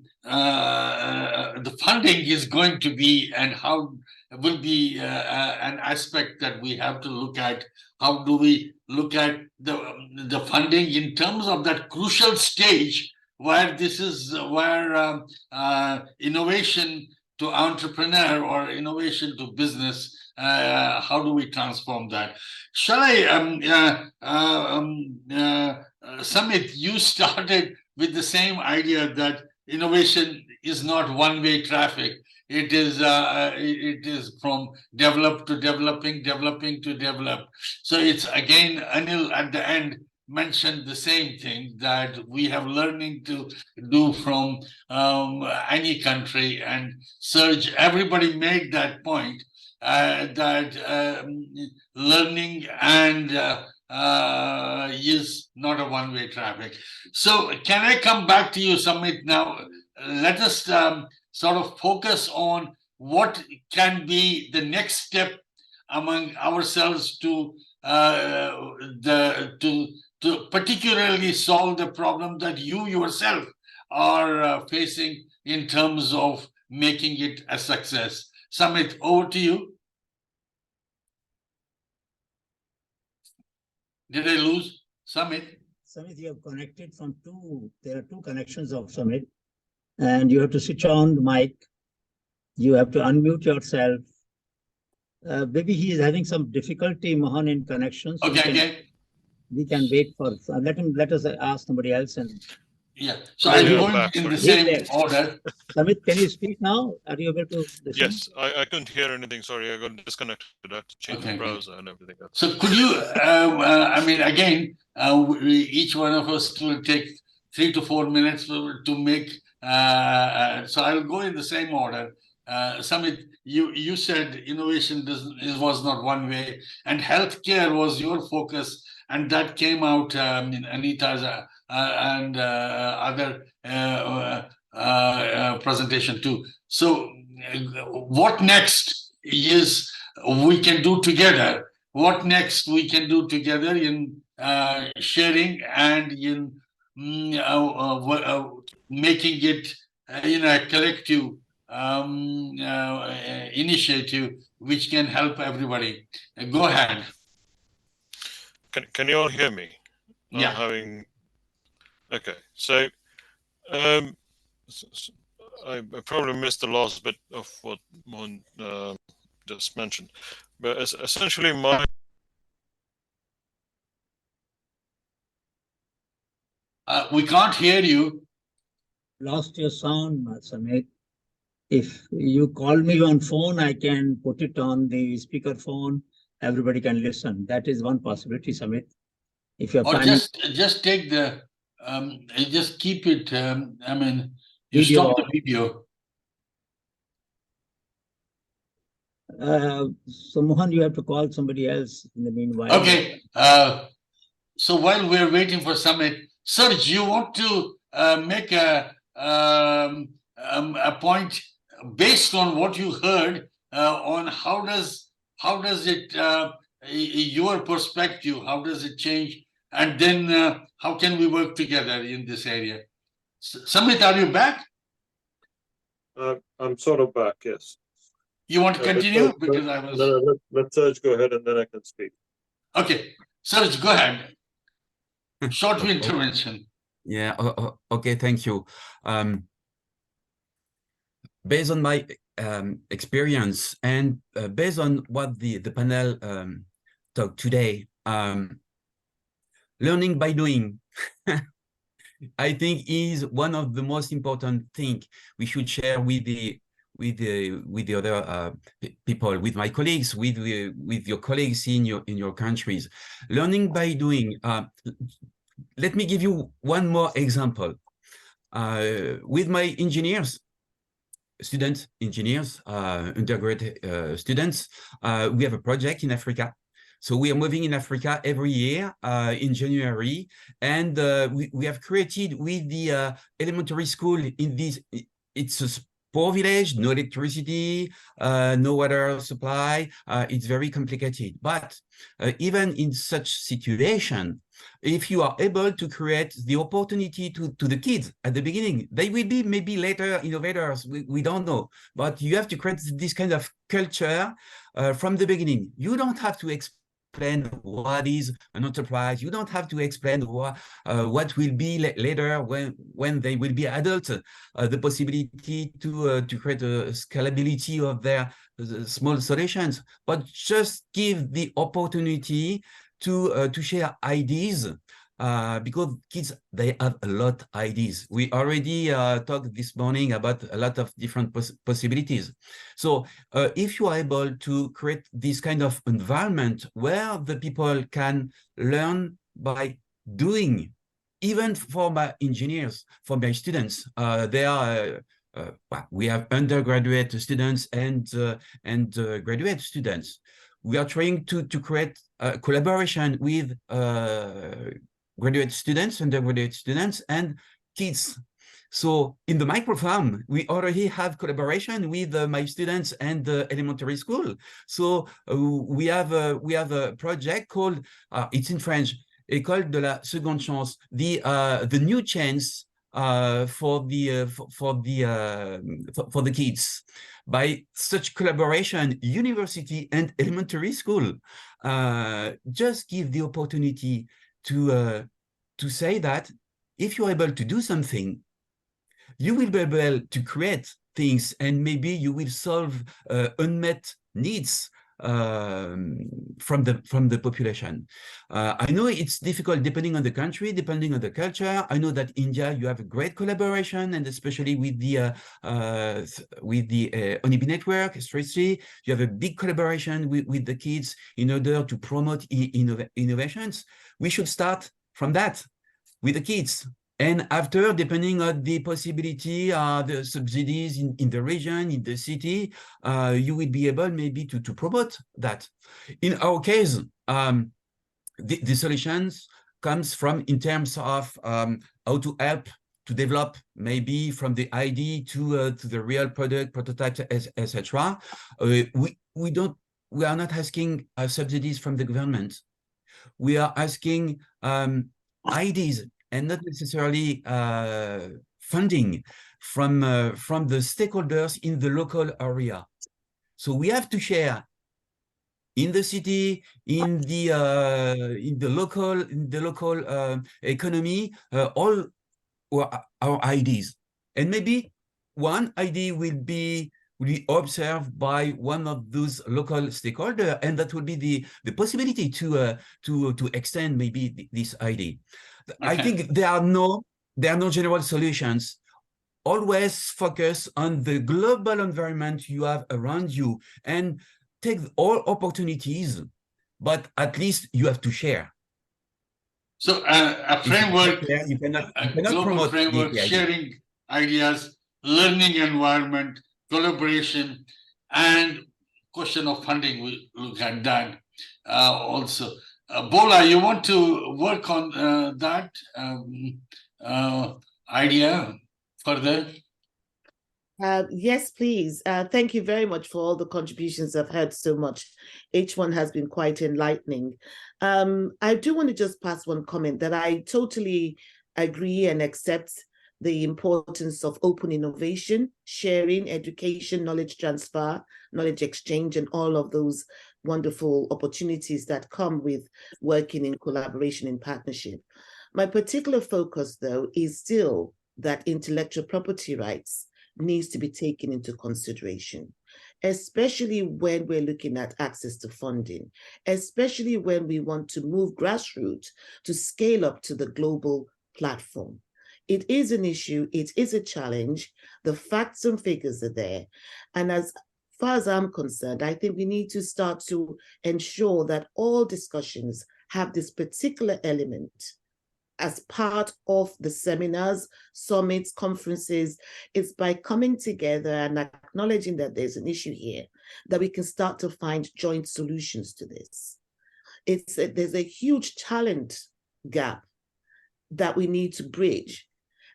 funding is going to be, and how will be an aspect that we have to look at. How do we look at the funding in terms of that crucial stage where this is where innovation to entrepreneur or innovation to business, how do we transform that? Shall I, Samit, you started with the same idea that innovation is not one-way traffic. It is from develop to developing, developing to develop. So it's again, Anil at the end mentioned the same thing, that we have learning to do from any country, and Serge, everybody made that point, that learning and is not a one-way traffic. So can I come back to you, Samit, now? Let us sort of focus on what can be the next step among ourselves to particularly solve the problem that you yourself are facing in terms of making it a success. Samit, over to you. Did I lose Samit? Samit, you have connected from there are two connections of Samit, and you have to switch on the mic. You have to unmute yourself. Maybe he is having some difficulty, Mohan, in connection. So Okay, we can wait for, let us ask somebody else. And yeah, so I'll go in the same order. Samit, can you speak now? Are you able to listen? Yes, I couldn't hear anything. Sorry, I got disconnected. I had to change the browser and everything else. So could you, I mean, again, each one of us will take 3 to 4 minutes to make, so I'll go in the same order. Samit, you said innovation was not one way, and healthcare was your focus, and that came out in Anita's and other presentation too. So what next is we can do together? What next we can do together in sharing and in making it a collective initiative which can help everybody. Go ahead. Can you all hear me? Yeah. Okay, so I probably missed the last bit of what Mohan just mentioned, but essentially we can't hear you. Lost your sound, Samit. If you call me on phone, I can put it on the speaker phone. Everybody can listen. That is one possibility, Samit. If you're just take the just keep it. I mean, you stop the video. So Mohan, you have to call somebody else in the meanwhile. Okay. So while we're waiting for Samit, Serge, you want to make a point based on what you heard on how does it your perspective, how does it change, and then how can we work together in this area? Samit, are you back? I'm sort of back, yes. You want to continue? Let Serge go ahead and then I can speak. Okay, Serge, go ahead. Short intervention. Yeah, okay, thank you. Based on my experience and based on what the panel talked today, learning by doing, I think is one of the most important things we should share with the other people, with my colleagues, with your colleagues in your countries. Learning by doing. let me give you one more example. With my engineers, undergraduate students, we have a project in Africa. So we are moving in Africa every year in January, and we have created with the elementary school in this, it's a poor village, no electricity, no water supply, it's very complicated. But even in such situation, if you are able to create the opportunity to the kids at the beginning, they will be maybe later innovators, we don't know, but you have to create this kind of culture from the beginning. You don't have to explain what is an enterprise. You don't have to explain what will be later when they will be adults. The possibility to create a scalability of their small solutions, but just give the opportunity to share ideas. Because kids, they have a lot of ideas. We already talked this morning about a lot of different possibilities. So if you are able to create this kind of environment where the people can learn by doing, even for my engineers, for my students, they are we have undergraduate students and graduate students. We are trying to create a collaboration with graduate students, undergraduate students, and kids. So in the microfarm, we already have collaboration with my students and the elementary school. So we have a project called, it's in French, École de la Seconde Chance, the new chance for the kids. By such collaboration, university and elementary school just give the opportunity to say that if you're able to do something, you will be able to create things, and maybe you will solve unmet needs from the population. I know it's difficult depending on the country, depending on the culture. I know that India, you have a great collaboration, and especially with the Honeybee Network, especially you have a big collaboration with the kids in order to promote innovations. We should start from that with the kids. And after, depending on the possibility, the subsidies in the region, in the city, you will be able maybe to promote that. In our case, the solutions comes from in terms of how to help to develop, maybe from the idea to the real product, prototypes, etc. We are not asking subsidies from the government. We are asking ideas, and not necessarily funding from the stakeholders in the local area. So we have to share in the city, in the local economy, all our ideas. And maybe one idea will be observed by one of those local stakeholders, and that will be the possibility to extend maybe this idea. Okay. I think there are no general solutions. Always focus on the global environment you have around you and take all opportunities, but at least you have to share. So a framework, you cannot global promote framework, sharing ideas, learning environment, collaboration, and question of funding. We'll look at that also. Bola, you want to work on that idea further? Yes, please. Thank you very much for all the contributions I've heard so much. Each one has been quite enlightening. I do want to just pass one comment that I totally agree and accept the importance of open innovation, sharing, education, knowledge transfer, knowledge exchange, and all of those wonderful opportunities that come with working in collaboration and partnership. My particular focus, though, is still that intellectual property rights needs to be taken into consideration, especially when we're looking at access to funding, especially when we want to move Grassroots to scale up to the global platform. It is an issue, it is a challenge, the facts and figures are there. And as far as I'm concerned, I think we need to start to ensure that all discussions have this particular element as part of the seminars, summits, conferences, it's by coming together and acknowledging that there's an issue here, that we can start to find joint solutions to this. There's a huge talent gap that we need to bridge.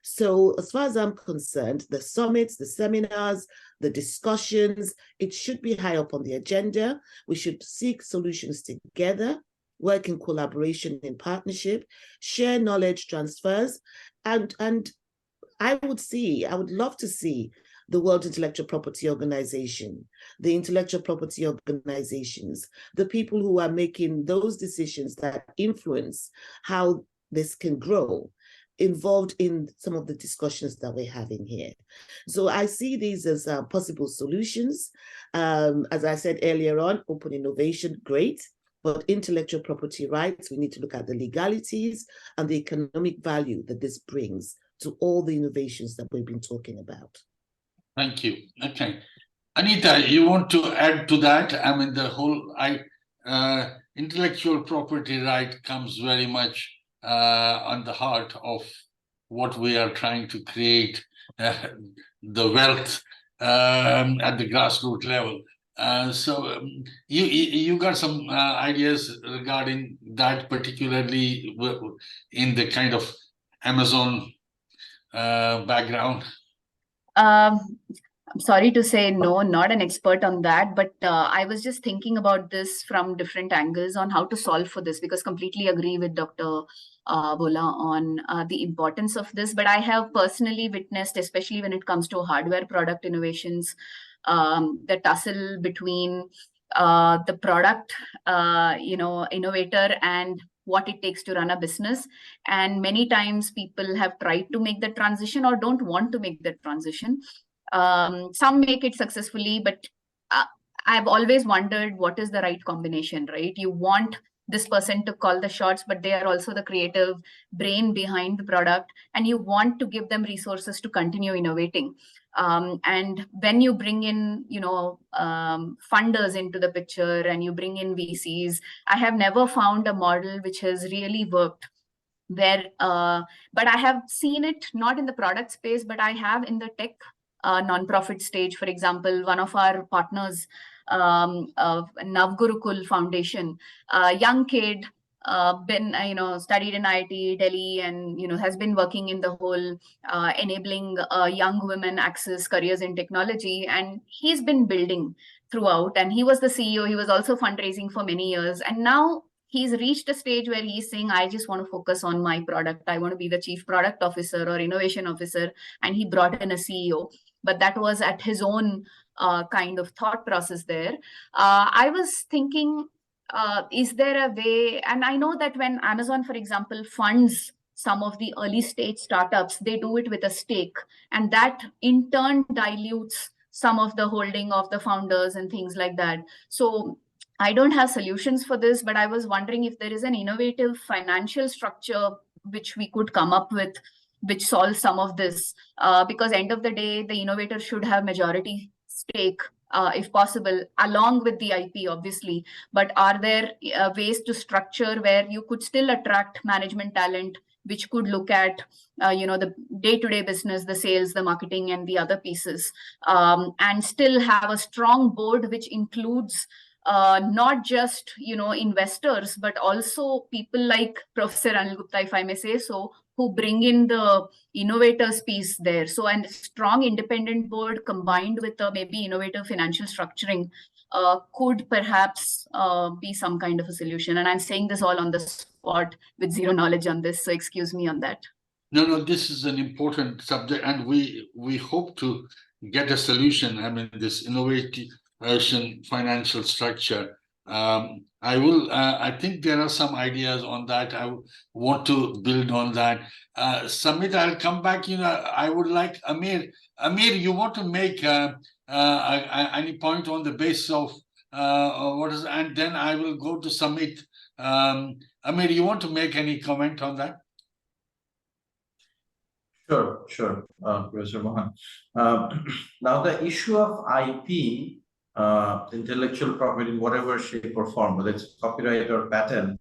So as far as I'm concerned, the summits, the seminars, the discussions, it should be high up on the agenda. We should seek solutions together, work in collaboration, in partnership, share knowledge transfers. And I would love to see the World Intellectual Property Organization, the intellectual property organizations, the people who are making those decisions that influence how this can grow, involved in some of the discussions that we're having here. So I see these as possible solutions. As I said earlier on, open innovation, great, but intellectual property rights, we need to look at the legalities and the economic value that this brings to all the innovations that we've been talking about. Thank you. Okay. Anita, you want to add to that? I mean, the whole intellectual property right comes very much on the heart of what we are trying to create, the wealth at the grassroots level. So you got some ideas regarding that, particularly in the kind of Amazon background? I'm sorry to say no, not an expert on that, but I was just thinking about this from different angles on how to solve for this, because completely agree with Dr. Bola on the importance of this. But I have personally witnessed, especially when it comes to hardware product innovations, the tussle between the product, innovator and what it takes to run a business. And many times people have tried to make the transition or don't want to make the transition. Some make it successfully, but I've always wondered what is the right combination, right? You want this person to call the shots, but they are also the creative brain behind the product, and you want to give them resources to continue innovating. And when you bring in, funders into the picture and you bring in VCs, I have never found a model which has really worked where, but I have seen it not in the product space, but I have in the tech nonprofit stage. For example, one of our partners, Navgurukul Foundation, young kid, studied in IIT Delhi, and has been working in the whole enabling young women access careers in technology, and he's been building throughout. And he was the CEO. He was also fundraising for many years, and now he's reached a stage where he's saying, I just want to focus on my product. I want to be the chief product officer or innovation officer. And he brought in a CEO, but that was at his own kind of thought process there. I was thinking, is there a way, and I know that when Amazon, for example, funds some of the early stage startups, they do it with a stake, and that in turn dilutes some of the holding of the founders and things like that. So I don't have solutions for this, but I was wondering if there is an innovative financial structure which we could come up with, which solves some of this, because end of the day, the innovator should have majority stake, if possible, along with the IP, obviously. But are there ways to structure where you could still attract management talent, which could look at, the day-to-day business, the sales, the marketing, and the other pieces, and still have a strong board, which includes not just, investors, but also people like Professor Anil Gupta, if I may say so, who bring in the innovators piece there. So, and strong independent board combined with maybe innovative financial structuring could perhaps be some kind of a solution. And I'm saying this all on the spot with zero knowledge on this, so excuse me on that. No, this is an important subject, and we hope to get a solution. I mean, this innovative financial structure. I think there are some ideas on that. I want to build on that. Samit, I'll come back. I would like Amir. Amir, you want to make any point on the basis of what is, and then I will go to Samit. Amir, you want to make any comment on that? Sure, Professor Mohan. Now, the issue of IP, intellectual property in whatever shape or form, whether it's copyright or patent,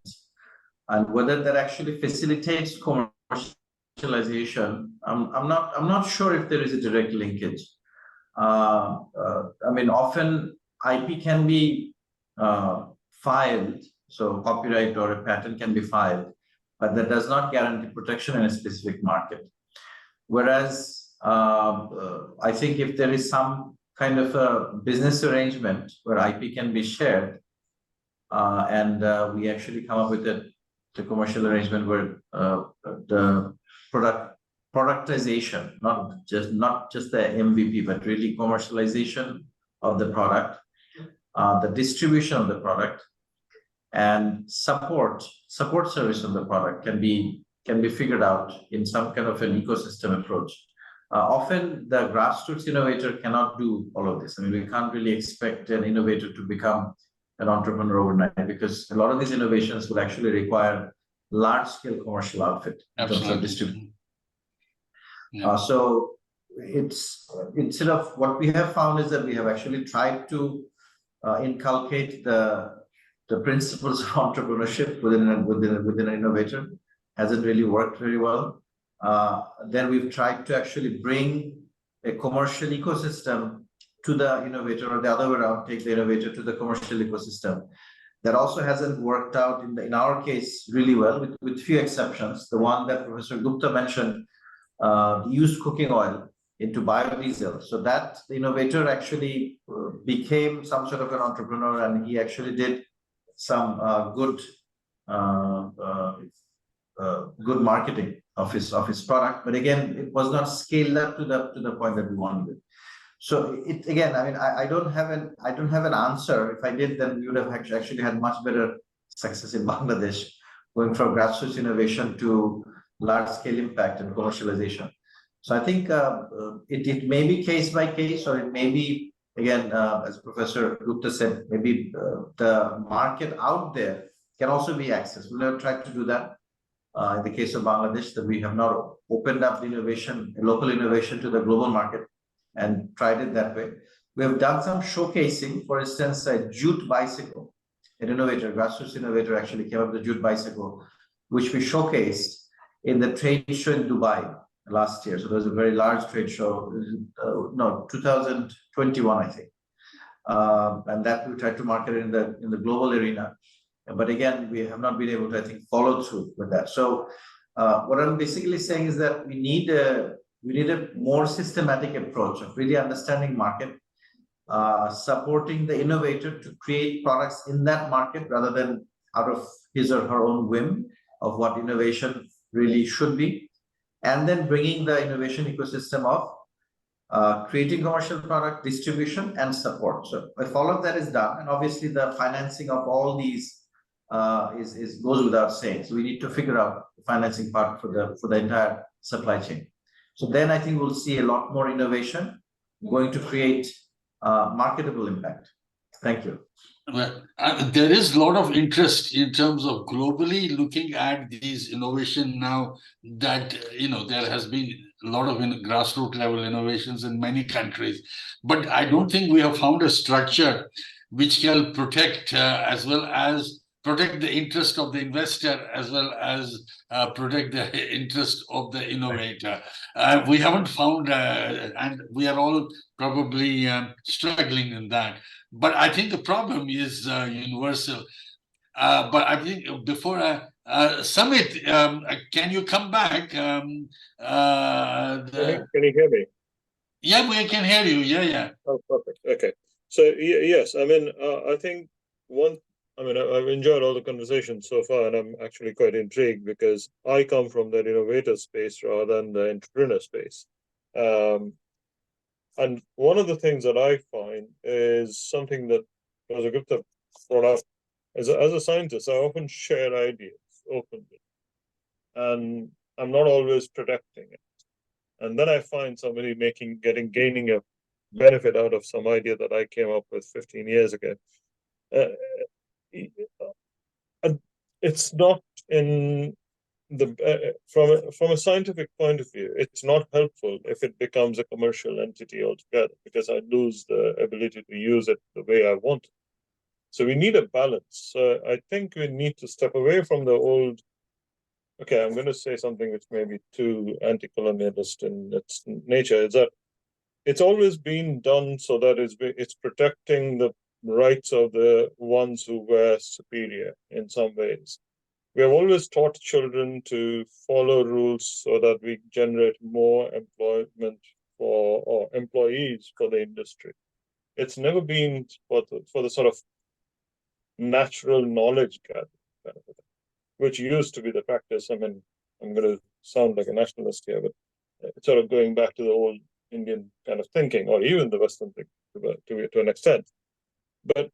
and whether that actually facilitates commercialization, I'm not sure if there is a direct linkage. I mean, often IP can be filed, so copyright or a patent can be filed, but that does not guarantee protection in a specific market. Whereas I think if there is some kind of a business arrangement where IP can be shared, and we actually come up with the commercial arrangement where the productization, not just the MVP, but really commercialization of the product, the distribution of the product, and support service of the product can be figured out in some kind of an ecosystem approach. Often the grassroots innovator cannot do all of this. I mean, we can't really expect an innovator to become an entrepreneur overnight, because a lot of these innovations will actually require large-scale commercial outfit in terms of distribution. Yeah. So it's instead of what we have found is that we have actually tried to inculcate the principles of entrepreneurship within an innovator. Hasn't really worked very well. Then we've tried to actually bring a commercial ecosystem to the innovator, or the other way around, take the innovator to the commercial ecosystem. That also hasn't worked out in our case really well, with few exceptions. The one that Professor Gupta mentioned, used cooking oil into biodiesel. So that the innovator actually became some sort of an entrepreneur, and he actually did some good marketing of his product. But again, it was not scaled up to the point that we wanted. So it again, I mean, I don't have an answer. If I did, then we would have actually had much better success in Bangladesh, going from grassroots innovation to large-scale impact and commercialization. So I think it may be case by case, or it may be, again, as Professor Gupta said, maybe the market out there can also be accessed. We have tried to do that in the case of Bangladesh, that we have not opened up the innovation, local innovation, to the global market and tried it that way. We have done some showcasing. For instance, a jute bicycle, an innovator, grassroots innovator, actually came up with a jute bicycle, which we showcased in the trade show in Dubai last year. So there was a very large trade show, 2021, I think, and that we tried to market it in the global arena. But again, we have not been able to, I think, follow through with that. So what I'm basically saying is that we need a more systematic approach of really understanding market, supporting the innovator to create products in that market rather than out of his or her own whim of what innovation really should be, and then bringing the innovation ecosystem of creating commercial product, distribution, and support. So if all of that is done, and obviously the financing of all these goes without saying. So we need to figure out the financing part for the entire supply chain. So then I think we'll see a lot more innovation going to create marketable impact. Thank you. Well, there is a lot of interest in terms of globally looking at these innovation now, that there has been a lot of grassroots level innovations in many countries, but I don't think we have found a structure which can protect as well as protect the interest of the investor, as well as protect the interest of the innovator. We haven't found, and we are all probably struggling in that. But I think the problem is universal. But I think before Samit, can you come back? Can you hear me? Yeah, we can hear you. Yeah. Oh, perfect. Okay. So yes, I mean, I think I've enjoyed all the conversations so far, and I'm actually quite intrigued because I come from that innovator space rather than the entrepreneur space. And one of the things that I find is something that Professor Gupta brought up. As a scientist, I often share ideas openly, and I'm not always protecting it. And then I find somebody gaining a benefit out of some idea that I came up with 15 years ago. It's not in the from a scientific point of view, it's not helpful if it becomes a commercial entity altogether, because I lose the ability to use it the way I want. So we need a balance. So I think we need to step away from the old. Okay, I'm going to say something which may be too anti-colonialist in its nature. Is that it's always been done so that it's protecting the rights of the ones who were superior in some ways. We have always taught children to follow rules so that we generate more employment or employees for the industry. It's never been for the sort of natural knowledge gathering, which used to be the practice. I mean, I'm going to sound like a nationalist here, but it's sort of going back to the old Indian kind of thinking, or even the Western thinking to an extent. But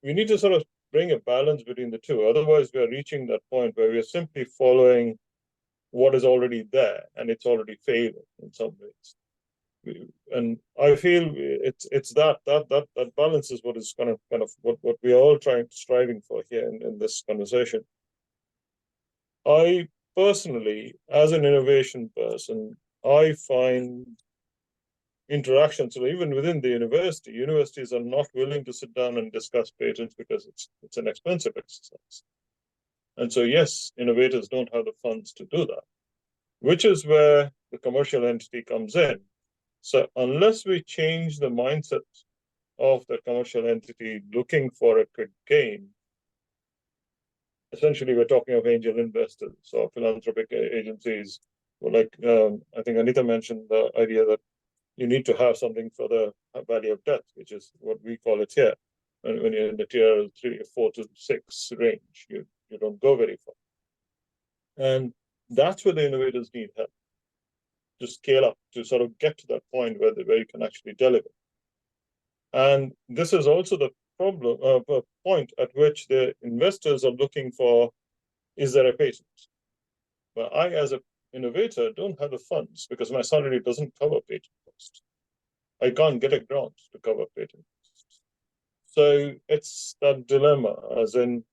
we need to sort of bring a balance between the two. Otherwise, we are reaching that point where we are simply following what is already there, and it's already failing in some ways. And I feel it's that balance is what is kind of what we are all striving for here in this conversation. I personally, as an innovation person, I find interactions, so even within the universities are not willing to sit down and discuss patents because it's an expensive exercise. And so, yes, innovators don't have the funds to do that, which is where the commercial entity comes in. So unless we change the mindset of the commercial entity looking for a quick gain, essentially we're talking of angel investors or philanthropic agencies. Like I think Anita mentioned the idea that you need to have something for the value of death, which is what we call it here. And when you're in the tier 3, 4 to 6 range, you don't go very far. And that's where the innovators need help to scale up, to sort of get to that point where you can actually deliver. And this is also the problem, point at which the investors are looking for, is there a patent? But I, as an innovator, don't have the funds because my salary doesn't cover patent costs. I can't get a grant to cover patent costs. So it's that dilemma, as in,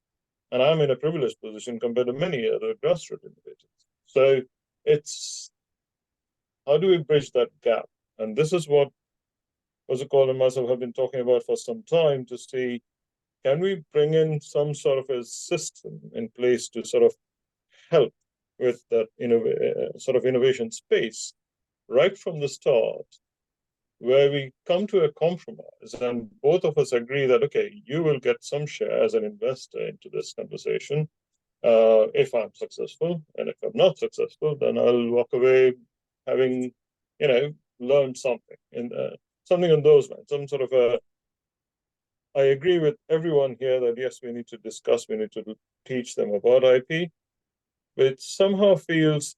and I'm in a privileged position compared to many other grassroots innovators. So it's, how do we bridge that gap? And this is what Ozakol and myself have been talking about for some time, to see, can we bring in some sort of a system in place to sort of help with that sort of innovation space right from the start, where we come to a compromise and both of us agree that, okay, you will get some share as an investor into this conversation if I'm successful, and if I'm not successful, then I'll walk away having, learned something, something on those lines, some sort of a. I agree with everyone here that yes, we need to discuss, we need to teach them about IP, but it somehow feels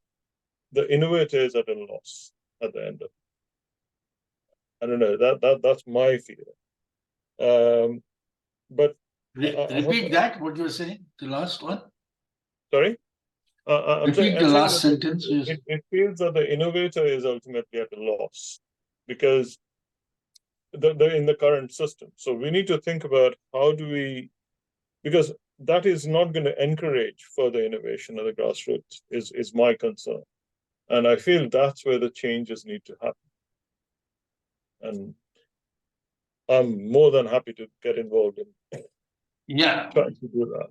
the innovator is at a loss at the end of it. I don't know, that's my feeling. But repeat that, what you were saying, the last one. Sorry? Repeat the last sentence. It feels that the innovator is ultimately at a loss because they're in the current system. So we need to think about how do we, because that is not going to encourage further innovation at the grassroots, is my concern. And I feel that's where the changes need to happen. And I'm more than happy to get involved in trying to do that.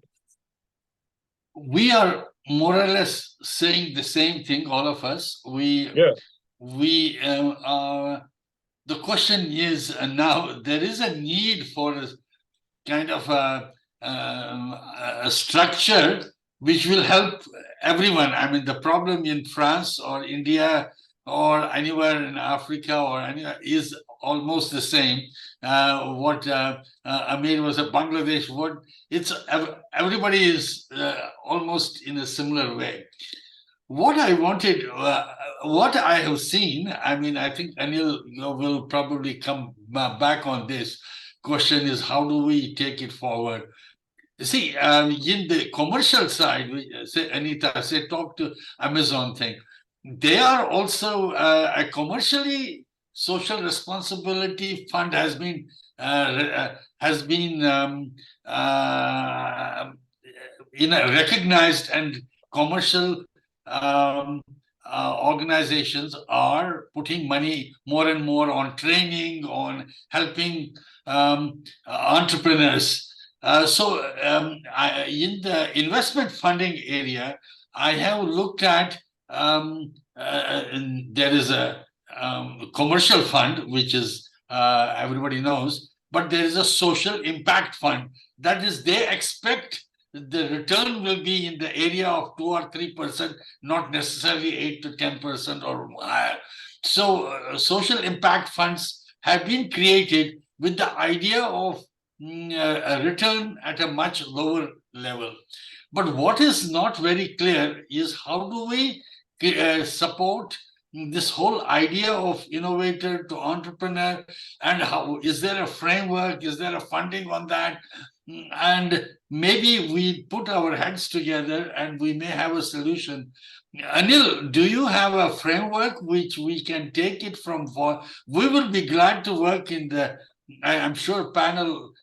We are more or less saying the same thing, all of us. The question is, now there is a need for a kind of a structure which will help everyone. I mean, the problem in France or India or anywhere in Africa or anywhere is almost the same. What Amir was at Bangladesh, everybody is almost in a similar way. What I wanted, what I have seen, I mean, I think Anil will probably come back on this question, is how do we take it forward? See, in the commercial side, say, Anita, talk to Amazon thing. They are also a commercially social responsibility fund has been recognized, and commercial organizations are putting money more and more on training, on helping entrepreneurs. In the investment funding area, I have looked at there is a commercial fund, which is everybody knows, but there is a social impact fund. That is, they expect the return will be in the area of 2 or 3%, not necessarily 8 to 10% or higher. So social impact funds have been created with the idea of a return at a much lower level. But what is not very clear is how do we support this whole idea of innovator to entrepreneur, and how is there a framework, is there a funding on that? And maybe we put our heads together and we may have a solution. Anil, do you have a framework which we can take it from? We will be glad to work in the, I'm sure, panel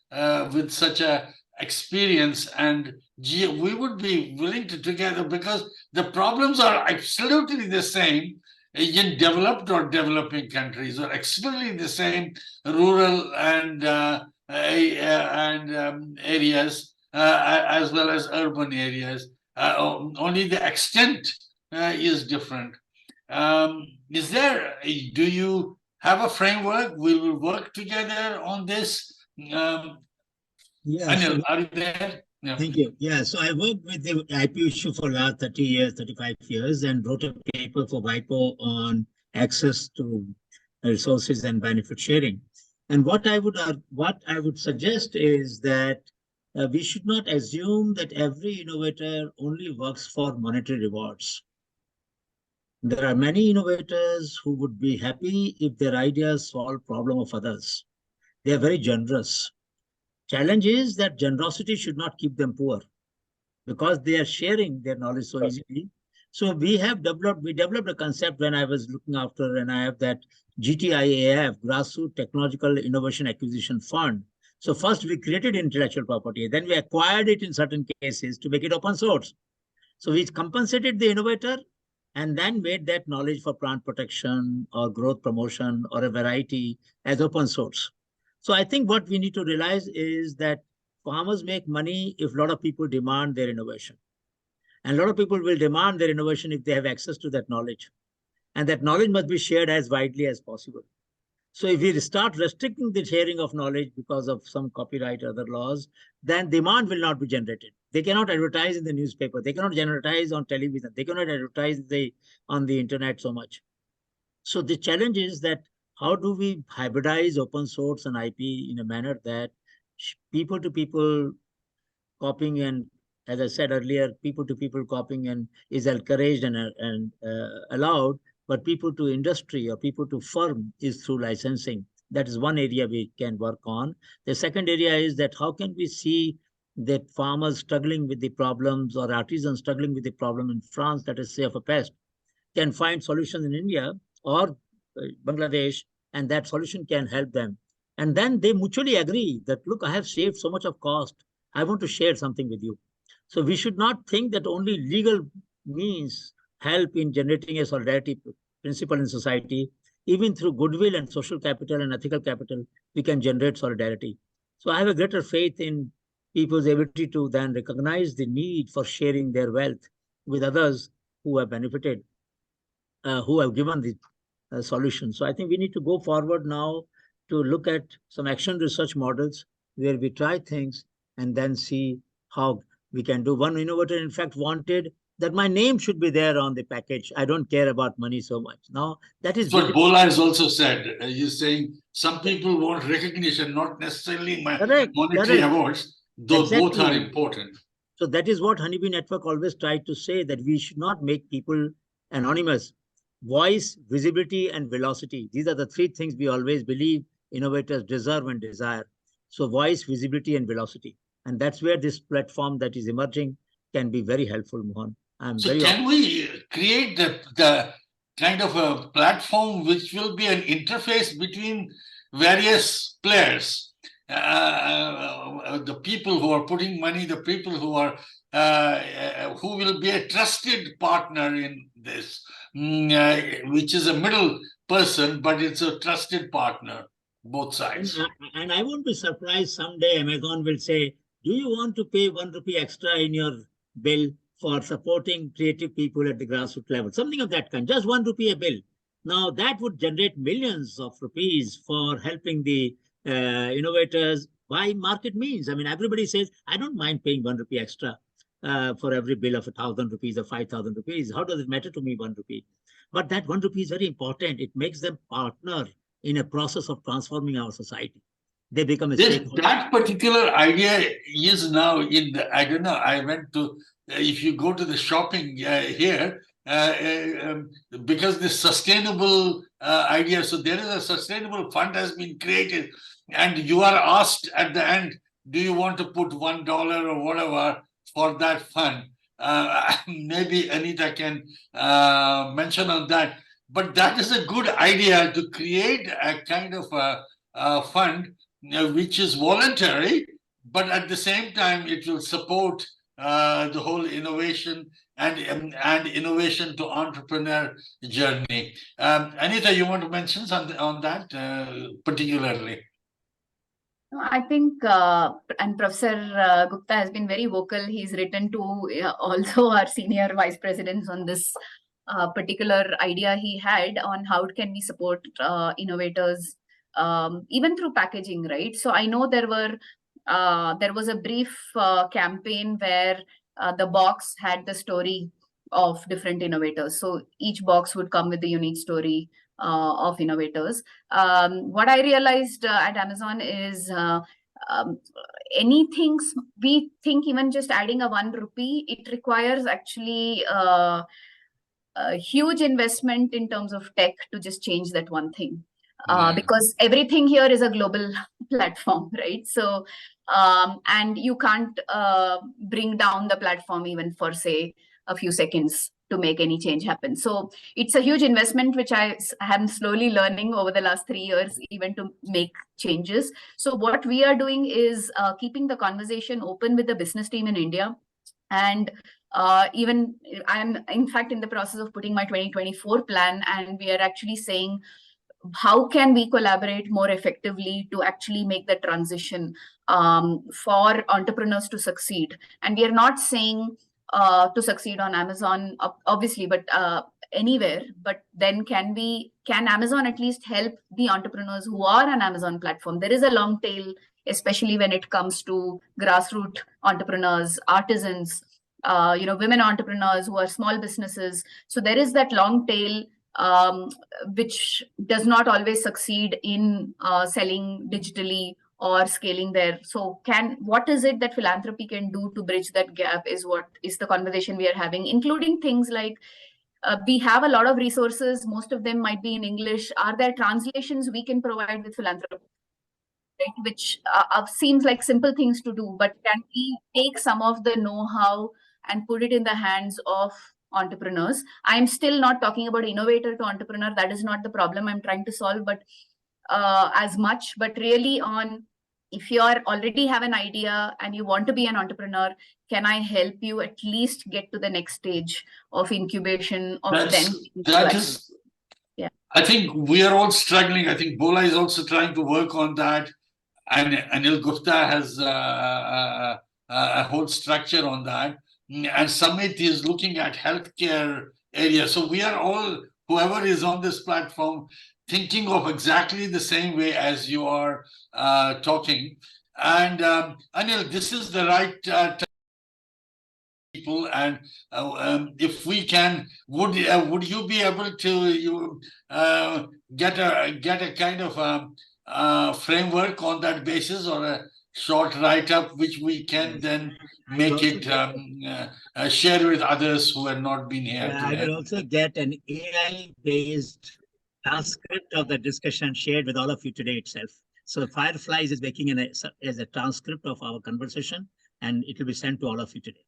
with such a experience, and we would be willing to together, because the problems are absolutely the same in developed or developing countries, or absolutely the same rural and areas as well as urban areas. Only the extent is different. Is there? Do you have a framework? We will work together on this. Yeah, Anil, so, are you there? Yeah. thank you. Yeah, so I worked with the IP issue for last 30 years, 35 years, and wrote a paper for WIPO on access to resources and benefit sharing. And what I would suggest is that we should not assume that every innovator only works for monetary rewards. There are many innovators who would be happy if their ideas solve problem of others. They are very generous. Challenge is that generosity should not keep them poor, because they are sharing their knowledge so easily. So we developed a concept when I was looking after, and I have that GTIAF, Grassroot Technological Innovation Acquisition Fund. So first we created intellectual property, then we acquired it in certain cases to make it open source. So we compensated the innovator and then made that knowledge for plant protection or growth promotion or a variety as open source. So I think what we need to realize is that farmers make money if a lot of people demand their innovation. And a lot of people will demand their innovation if they have access to that knowledge. And that knowledge must be shared as widely as possible. So if we start restricting the sharing of knowledge because of some copyright or other laws, then demand will not be generated. They cannot advertise in the newspaper. They cannot advertise on television. They cannot advertise on the internet so much. So the challenge is that how do we hybridize open source and IP in a manner that people-to-people copying, and as I said earlier, people-to-people copying and is encouraged and allowed, but people-to-industry or people-to-firm is through licensing. That is one area we can work on. The second area is that how can we see that farmers struggling with the problems or artisans struggling with the problem in France, that is, say, of a pest, can find solutions in India or Bangladesh, and that solution can help them. And then they mutually agree that, look, I have saved so much of cost. I want to share something with you. So we should not think that only legal means help in generating a solidarity principle in society. Even through goodwill and social capital and ethical capital, we can generate solidarity. So I have a greater faith in people's ability to then recognize the need for sharing their wealth with others who have benefited, who have given the solution. So I think we need to go forward now to look at some action research models where we try things and then see how we can do. One innovator, in fact, wanted that my name should be there on the package. I don't care about money so much. Now, that is what Bola has also said. He's saying some people want recognition, not necessarily monetary awards, though exactly. Both are important. So that is what Honeybee Network always tried to say, that we should not make people anonymous. Voice, visibility, and velocity. These are the three things we always believe innovators deserve and desire. So voice, visibility, and velocity. And that's where this platform that is emerging can be very helpful, Mohan. So can we create the kind of a platform which will be an interface between various players, the people who are putting money, the people who are who will be a trusted partner in this, which is a middle person, but it's a trusted partner, both sides. And I won't be surprised someday Amazon will say, do you want to pay 1 rupee extra in your bill for supporting creative people at the grassroots level? Something of that kind, just 1 rupee a bill. Now that would generate millions of rupees for helping the innovators by market means. I mean, everybody says, I don't mind paying 1 rupee extra for every bill of 1,000 rupees or 5,000 rupees. How does it matter to me, 1 rupee? But that 1 rupee is very important. It makes them partner in a process of transforming our society. They become a stakeholder. That particular idea is now in the, I don't know, I went to, if you go to the shopping here, because the sustainable idea, so there is a sustainable fund has been created, and you are asked at the end, do you want to put $1 or whatever for that fund? Maybe Anita can mention on that, but that is a good idea to create a kind of a fund which is voluntary, but at the same time it will support the whole innovation and innovation to entrepreneur journey. Anita, you want to mention something on that particularly? I think, and Professor Gupta has been very vocal. He's written to also our senior vice presidents on this particular idea he had on how can we support innovators, even through packaging, right? So I know there was a brief campaign where the box had the story of different innovators. So each box would come with a unique story of innovators. What I realized at Amazon is anything we think, even just adding a 1 rupee, it requires actually a huge investment in terms of tech to just change that one thing. Because everything here is a global platform, right? So, and you can't bring down the platform even for, say, a few seconds to make any change happen. So it's a huge investment, which I am slowly learning over the last 3 years, even to make changes. So what we are doing is keeping the conversation open with the business team in India. And even I'm in fact in the process of putting my 2024 plan, and we are actually saying, how can we collaborate more effectively to actually make the transition for entrepreneurs to succeed? And we are not saying to succeed on Amazon, obviously, but anywhere. But then can Amazon at least help the entrepreneurs who are on Amazon platform? There is a long tail, especially when it comes to grassroots entrepreneurs, artisans, women entrepreneurs who are small businesses. So there is that long tail, which does not always succeed in selling digitally or scaling there. So what is it that philanthropy can do to bridge that gap is what is the conversation we are having, including things like we have a lot of resources, most of them might be in English. Are there translations we can provide with philanthropy? Right, which seems like simple things to do, but can we take some of the know-how and put it in the hands of entrepreneurs? I'm still not talking about innovator to entrepreneur. That is not the problem I'm trying to solve, but as much, but really on, if you already have an idea and you want to be an entrepreneur, can I help you at least get to the next stage of incubation of yeah. I think we are all struggling. I think Bola is also trying to work on that. And Anil Gupta has a whole structure on that. And Samit is looking at healthcare area. So we are all, whoever is on this platform, thinking of exactly the same way as you are talking. And Anil, this is the right people. And if we can, would you be able to get a kind of framework on that basis, or a short write-up which we can then make it share with others who have not been here today? I will also get an AI-based transcript of the discussion shared with all of you today itself. So Fireflies is making as a transcript of our conversation, and it will be sent to all of you today.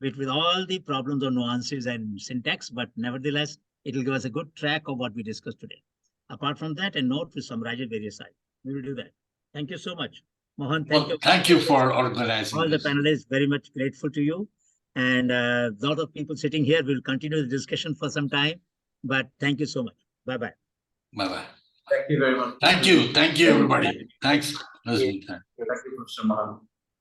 With all the problems or nuances and syntax, but nevertheless, it will give us a good track of what we discussed today. Apart from that, a note to summarize it various sides. We will do that. Thank you so much. Mohan, thank you. Thank you for organizing all this. The panelists, very much grateful to you. And a lot of people sitting here will continue the discussion for some time, but thank you so much. Bye-bye. Bye-bye. Thank you very much. Thank you. Thank you, everybody. Thanks. Thank you, Professor Mohan.